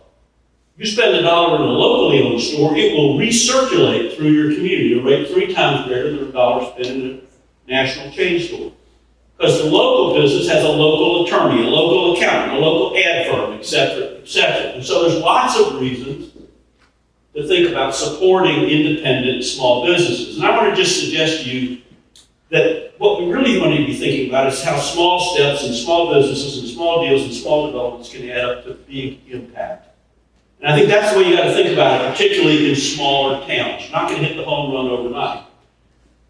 You spend $1 in a locally owned store, it will recirculate through your community at a rate 3 times greater than $1 spent in a national chain store. Because the local business has a local attorney, a local accountant, a local ad firm, et cetera, et cetera. And so there's lots of reasons to think about supporting independent small businesses. And I want to just suggest to you that what we really want to be thinking about is how small steps and small businesses and small deals and small developments can add up to big impact. And I think that's the way you got to think about it, particularly in smaller towns. You're not going to hit the home run overnight.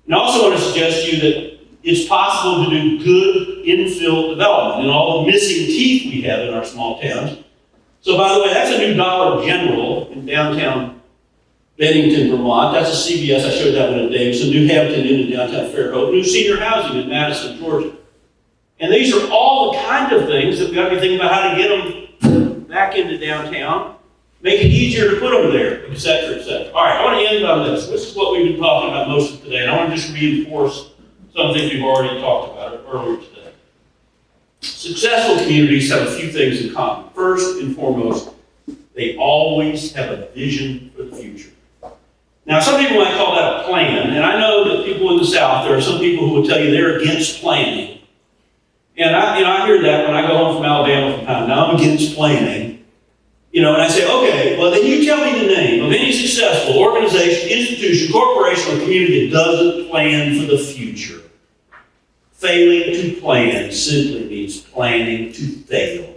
And I also want to suggest to you that it's possible to do good infill development and all the missing teeth we have in our small towns. So by the way, that's a new Dollar General in downtown Bennington, Vermont. That's a CVS. I showed that one at Davis. A New Hampton Inn in downtown Fairhope. New senior housing in Madison, Georgia. And these are all the kind of things that we've got to be thinking about how to get them back into downtown. Make it easier to put them there, et cetera, et cetera. All right, I want to end on this. This is what we've been talking about most of today, and I want to just reinforce some things we've already talked about earlier today. Successful communities have a few things in common. First and foremost, they always have a vision for the future. Now, some people might call that a plan, and I know that people in the South, there are some people who will tell you they're against planning. And I hear that when I go home from Alabama from time. Now I'm against planning. And I say, okay, well then you tell me the name of any successful organization, institution, corporation, or community that doesn't plan for the future. Failing to plan simply means planning to fail.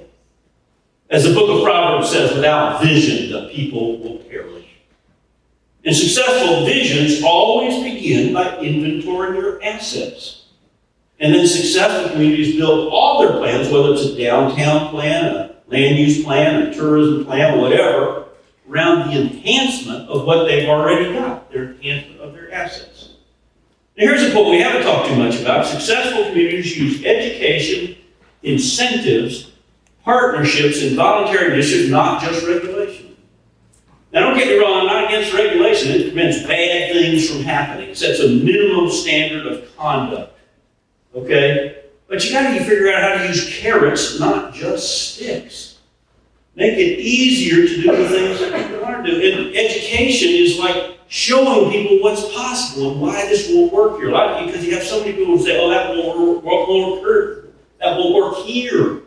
As the book of Proverbs says, without vision, the people will perish. And successful visions always begin by inventorying your assets. And then successful communities build all their plans, whether it's a downtown plan, a land use plan, a tourism plan, whatever, around the enhancement of what they've already got, their enhancement of their assets. Now here's a point we haven't talked too much about. Successful communities use education, incentives, partnerships, and voluntary initiatives, not just regulation. Now don't get me wrong, I'm not against regulation. It prevents bad things from happening. It sets a minimum standard of conduct. Okay? But you got to figure out how to use carrots, not just sticks. Make it easier to do the things that people want to do. And education is like showing people what's possible and why this will work here. Because you have so many people who say, oh, that won't work. That won't work here.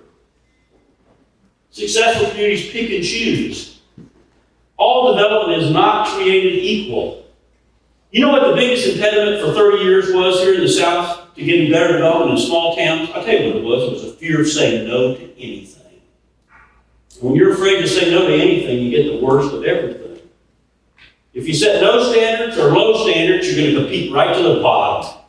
Successful communities pick and choose. All development is not created equal. You know what the biggest impediment for 30 years was here in the South to getting better development in small towns? I'll tell you what it was. It was a fear of saying no to anything. When you're afraid to say no to anything, you get the worst of everything. If you set no standards or low standards, you're going to compete right to the bottom.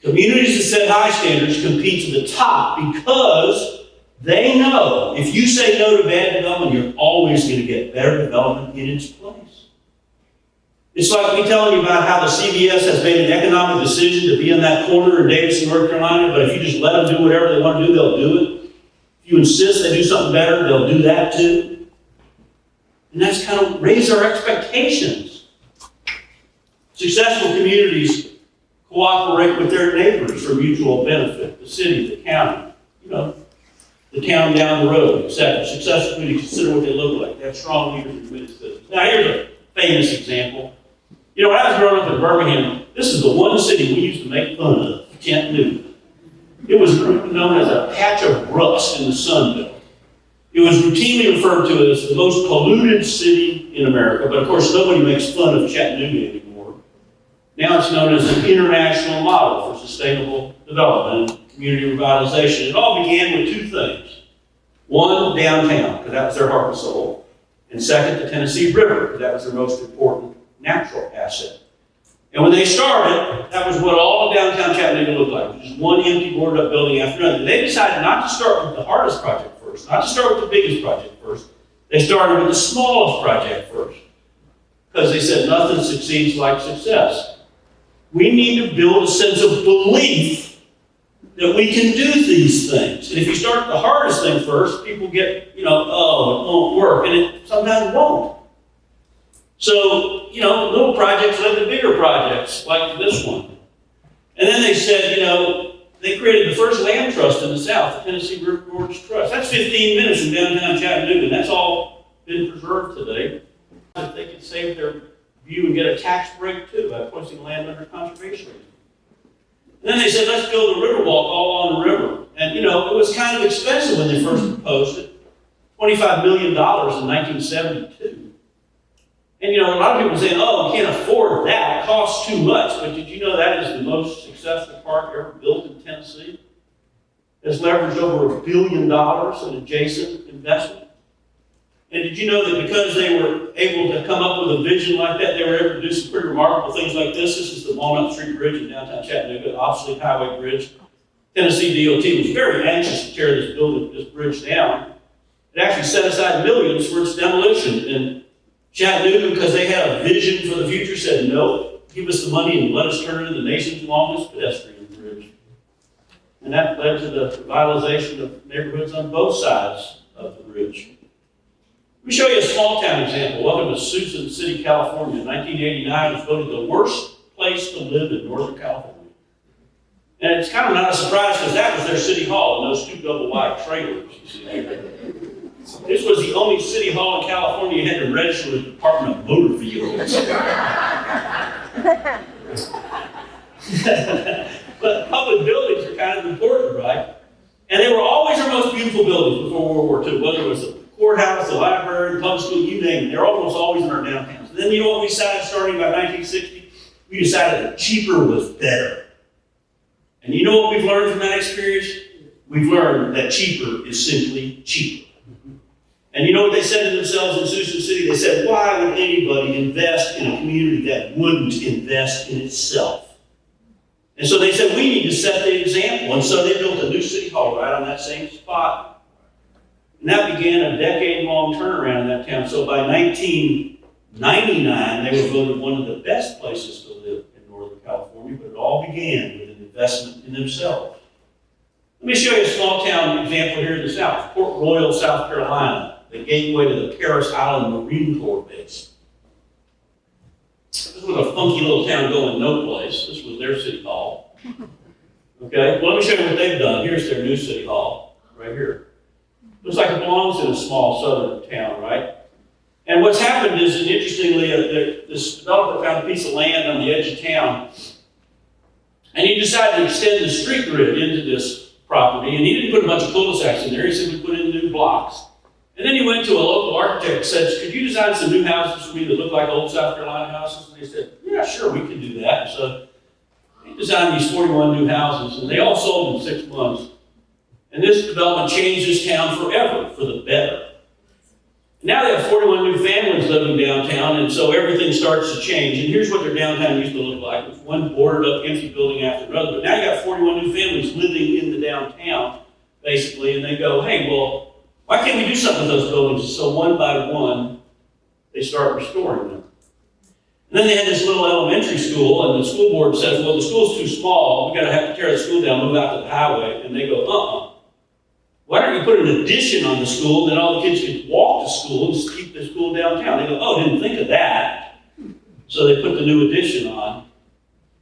Communities that set high standards compete to the top because they know if you say no to bad development, you're always going to get better development in its place. It's like me telling you about how the CVS has made an economic decision to be in that corner in Davidson, North Carolina, but if you just let them do whatever they want to do, they'll do it. If you insist they do something better, they'll do that too. And that's kind of raise our expectations. Successful communities cooperate with their neighbors for mutual benefit, the city, the county. the town down the road, etc. Successful communities consider what they look like. They have strong leaders and committed citizens. Now, here's a famous example. You know, when I was growing up in Birmingham, this is the one city we used to make fun of, Chattanooga. It was known as a patch of rust in the Sun Belt. It was routinely referred to as the most polluted city in America, but of course nobody makes fun of Chattanooga anymore. Now it's known as an international model for sustainable development and community revitalization. It all began with two things. One, downtown, because that was their heart and soul. And second, the Tennessee River, because that was their most important natural asset. And when they started, that was what all of downtown Chattanooga looked like, just one empty boarded up building after another. They decided not to start with the hardest project first, not to start with the biggest project first. They started with the smallest project first, because they said nothing succeeds like success. We need to build a sense of belief that we can do these things. And if you start the hardest thing first, people get, oh, it won't work, and it sometimes won't. So, little projects led to bigger projects, like this one. And then they said, they created the first land trust in the South, the Tennessee River Gorge Trust. That's 15 minutes from downtown Chattanooga, and that's all been preserved today. If they could save their view and get a tax break, too, by placing land under conservation. And then they said, let's build a river walk all on the river. And, it was kind of expensive when they first proposed it. $25 million in 1972. And a lot of people saying, oh, we can't afford that, it costs too much. But did you know that is the most successful park ever built in Tennessee? It's leveraged over $1 billion in adjacent investment. And did you know that because they were able to come up with a vision like that, they were able to do some pretty remarkable things like this? This is the Walnut Street Bridge in downtown Chattanooga, the obsolete highway bridge. Tennessee DOT was very anxious to tear this bridge down. It actually set aside millions for its demolition. And Chattanooga, because they had a vision for the future, said, no, give us the money and let us turn it into the nation's longest pedestrian bridge. And that led to the revitalization of neighborhoods on both sides of the bridge. Let me show you a small town example. Welcome to Susan City, California. 1989 was voted the worst place to live in Northern California. And it's kind of not a surprise because that was their city hall and those two double wide trailers you see there. This was the only city hall in California you had to register with the Department of Motor Vehicles. But public buildings are kind of important, right? And they were always our most beautiful buildings before World War II, whether it was the courthouse, the library, the public school, you name it. They're almost always in our downtowns. And then you know what we decided starting by 1960? We decided that cheaper was better. And you know what we've learned from that experience? We've learned that cheaper is simply cheaper. And you know what they said to themselves in Susan City? They said, why would anybody invest in a community that wouldn't invest in itself? And so they said, we need to set the example. And so they built a new city hall right on that same spot. And that began a decade-long turnaround in that town. So by 1999, they were voted one of the best places to live in Northern California, but it all began with an investment in themselves. Let me show you a small town example here in the South, Port Royal, South Carolina, the gateway to the Parris Island Marine Corps base. This was a funky little town going no place. This was their city hall. Okay, well, let me show you what they've done. Here's their new city hall, right here. Looks like it belongs in a small southern town, right? And what's happened is, and interestingly, this developer found a piece of land on the edge of town, and he decided to extend the street grid into this property, and he didn't put a bunch of cul-de-sacs in there. He simply put in new blocks. And then he went to a local architect and said, could you design some new houses for me that look like old South Carolina houses? And they said, yeah, sure, we can do that. So he designed these 41 new houses, and they all sold in 6 months. And this development changed this town forever for the better. Now they have 41 new families living downtown, and so everything starts to change. And here's what their downtown used to look like. It was one boarded up empty building after another. But now you got 41 new families living in the downtown, basically, and they go, hey, well, why can't we do something with those buildings? So one by one, they start restoring them. And then they had this little elementary school, and the school board says, well, the school's too small. We've got to have to tear the school down, move out to the highway. And they go, why don't you put an addition on the school, then all the kids could walk to school and just keep the school downtown? They go, oh, didn't think of that. So they put the new addition on,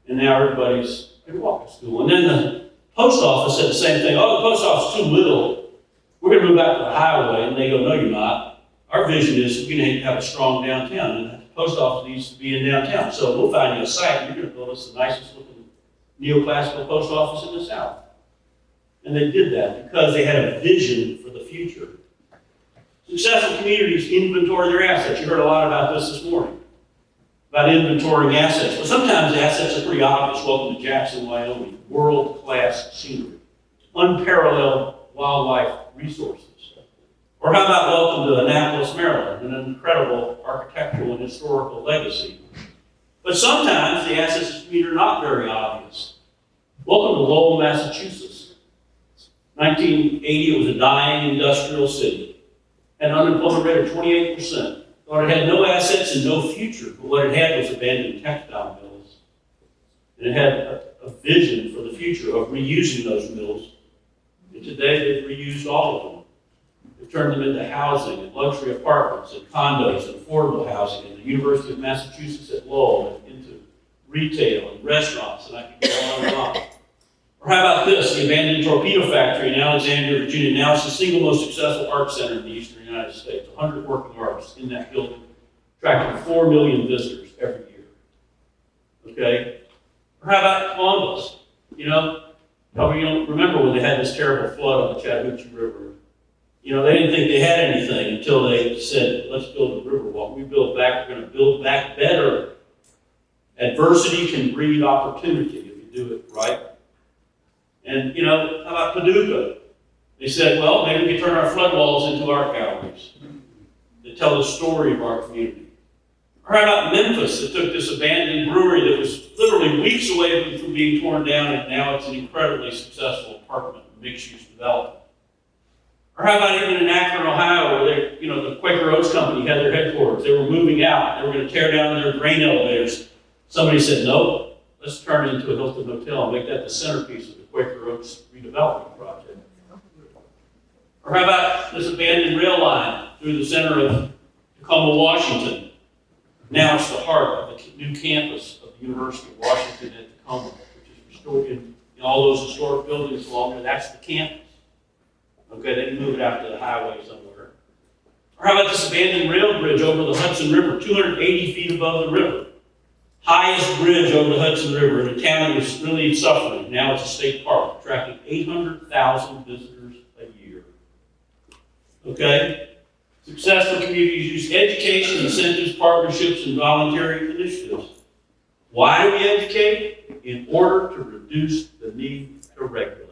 and now everybody's, they walk to school. And then the post office said the same thing. Oh, the post office is too little. we're going to move out to the highway. And they go, no, you're not. Our vision is we're going to have a strong downtown, and the post office needs to be in downtown. So we'll find you a site, and you're going to build us the nicest looking neoclassical post office in the South. And they did that because they had a vision for the future. Successful communities inventory their assets. You heard a lot about this morning, about inventorying assets. Well, sometimes the assets are pretty obvious. Welcome to Jackson, Wyoming. World-class scenery. Unparalleled wildlife resources. Or how about welcome to Annapolis, Maryland, an incredible architectural and historical legacy. But sometimes the assets of the community are not very obvious. Welcome to Lowell, Massachusetts. 1980, it was a dying industrial city. Had an unemployment rate of 28%. Thought it had no assets and no future, but what it had was abandoned textile mills. And it had a vision for the future of reusing those mills. And today they've reused all of them. They've turned them into housing and luxury apartments and condos and affordable housing, and the University of Massachusetts at Lowell, and into retail and restaurants, and I could go on and on. Or how about this, the abandoned torpedo factory in Alexandria, Virginia. Now it's the single most successful art center in the eastern United States. 100 working artists in that building, attracting 4 million visitors every year. Okay? Or how about Columbus? You know, probably you don't remember when they had this terrible flood on the Chattahoochee River. You know, they didn't think they had anything until they said, let's build a river walk. We build back, we're going to build back better. Adversity can breed opportunity if you do it right. And, you know, how about Paducah? They said, well, maybe we can turn our flood walls into art galleries that tell the story of our community. Or how about Memphis that took this abandoned brewery that was literally weeks away from being torn down, and now it's an incredibly successful apartment and mixed-use development. Or how about even in Akron, Ohio, where they, you know, the Quaker Oats Company had their headquarters. They were moving out. They were going to tear down their grain elevators. Somebody said, no, let's turn it into a Hilton Hotel and make that the centerpiece of the Quaker Oats redevelopment project. Or how about this abandoned rail line through the center of Tacoma, Washington? Now it's the heart of the new campus of the University of Washington at Tacoma, which is restored in all those historic buildings along there. That's the campus. Okay, they can move it out to the highway somewhere. Or how about this abandoned rail bridge over the Hudson River, 280 feet above the river? Highest bridge over the Hudson River in a town that was really suffering. Now it's a state park, attracting 800,000 visitors a year. Okay? Successful communities use education, incentives, partnerships, and voluntary initiatives. Why do we educate? In order to reduce the need to regulate.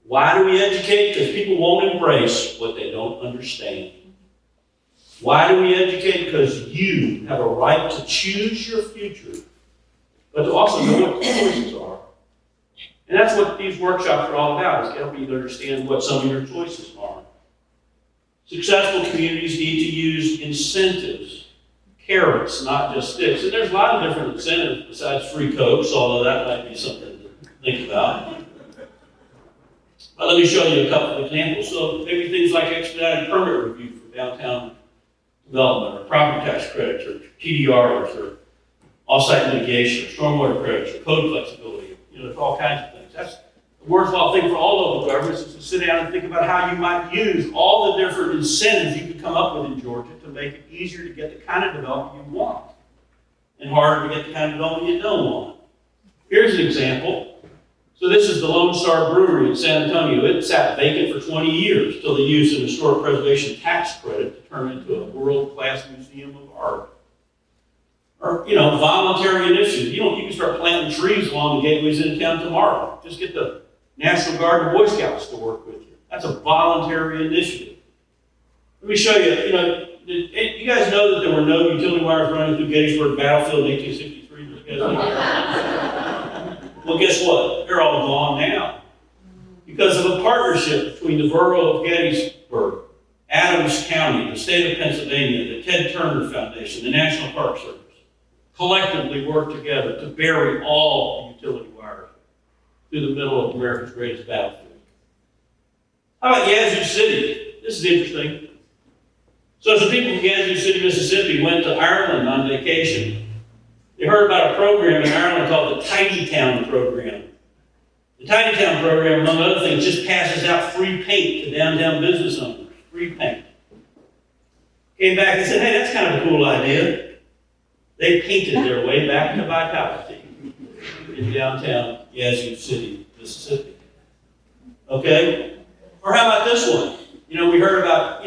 Why do we educate? Because people won't embrace what they don't understand. Why do we educate? Because you have a right to choose your future, but to also know what your choices are. And that's what these workshops are all about, is helping you to understand what some of your choices are. Successful communities need to use incentives, carrots, not just sticks. And there's a lot of different incentives besides free Cokes, although that might be something to think about. But let me show you a couple of examples. So maybe things like expedited permit review for downtown development, or property tax credits, or TDRs, or off-site mitigation, or stormwater credits, or code flexibility. You know, there's all kinds of things. That's a worthwhile thing for all local governments, is to sit down and think about how you might use all the different incentives you could come up with in Georgia to make it easier to get the kind of development you want, and harder to get the kind of development you don't want. Here's an example. So this is the Lone Star Brewery in San Antonio. It sat vacant for 20 years till they used an historic preservation tax credit to turn it into a world-class museum of art. Or, you know, voluntary initiatives. You can start planting trees along the gateways in town tomorrow. Just get the National Guard and Boy Scouts to work with you. That's a voluntary initiative. Let me show you. You guys know that there were no utility wires running through Gettysburg Battlefield in 1863? You guys know that? Well, guess what? They're all gone now. Because of a partnership between the borough of Gettysburg, Adams County, the state of Pennsylvania, the Ted Turner Foundation, the National Park Service, collectively worked together to bury all utility wires through the middle of America's greatest battlefield. How about Yazoo City? This is interesting. So some people from Yazoo City, Mississippi went to Ireland on vacation. They heard about a program in Ireland called the Tidy Town Program. The Tiny Town program, among other things, just passes out free paint to downtown business owners. Free paint. Came back and said, hey, that's kind of a cool idea. They painted their way back to vitality in downtown Yazoo City, Mississippi. Okay? Or how about this one? You know, we heard about,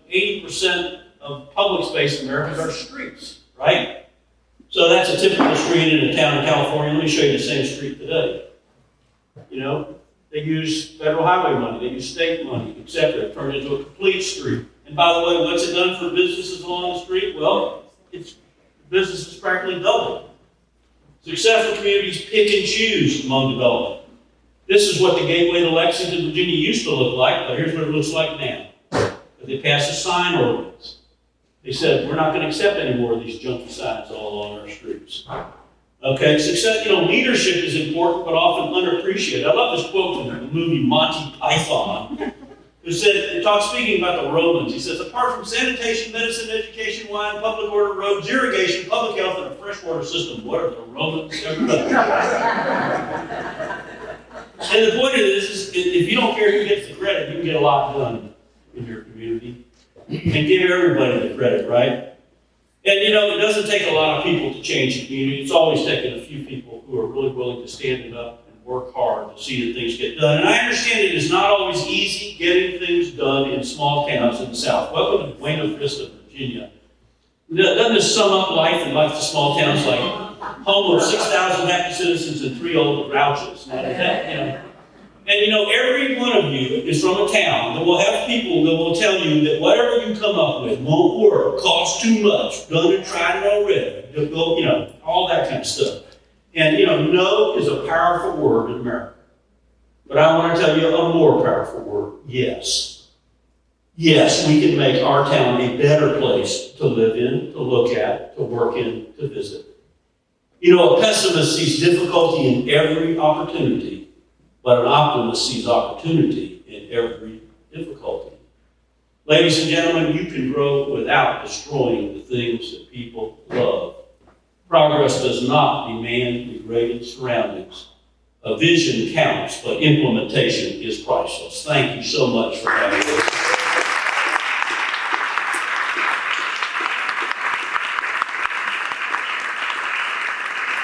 80% of public space in America are streets, right? So that's a typical street in a town in California. Let me show you the same street today. They use federal highway money, they use state money, etc. Turn it into a complete street. And by the way, what's it done for businesses along the street? Well, businesses practically doubled. Successful communities pick and choose among development. This is what the gateway to Lexington, Virginia used to look like, but here's what it looks like now. But they passed a sign ordinance. They said, we're not going to accept any more of these junky signs all along our streets. Okay, success, leadership is important, but often unappreciated. I love this quote from the movie Monty Python, who said, speaking about the Romans, he says, apart from sanitation, medicine, education, wine, public order, roads, irrigation, public health, and a freshwater system, what have the Romans ever done? And the point of this is, if you don't care who gets the credit, you can get a lot done in your community. And give everybody the credit, right? And it doesn't take a lot of people to change the community. It's always taken a few people who are really willing to stand it up and work hard to see that things get done. And I understand it is not always easy getting things done in small towns in the South. Welcome to Buena Vista, Virginia. Doesn't this sum up life in lots of small towns like home of 6,000 happy citizens and 3 old grouches? Now, And every one of you is from a town that will have people that will tell you that whatever you come up with won't work, costs too much, done and tried it already, all that kind of stuff. And no is a powerful word in America. But I want to tell you a more powerful word, yes. Yes, we can make our town a better place to live in, to look at, to work in, to visit. A pessimist sees difficulty in every opportunity. But an optimist sees opportunity in every difficulty. Ladies and gentlemen, you can grow without destroying the things that people love. Progress does not demand degraded surroundings. A vision counts, but implementation is priceless. Thank you so much for having me.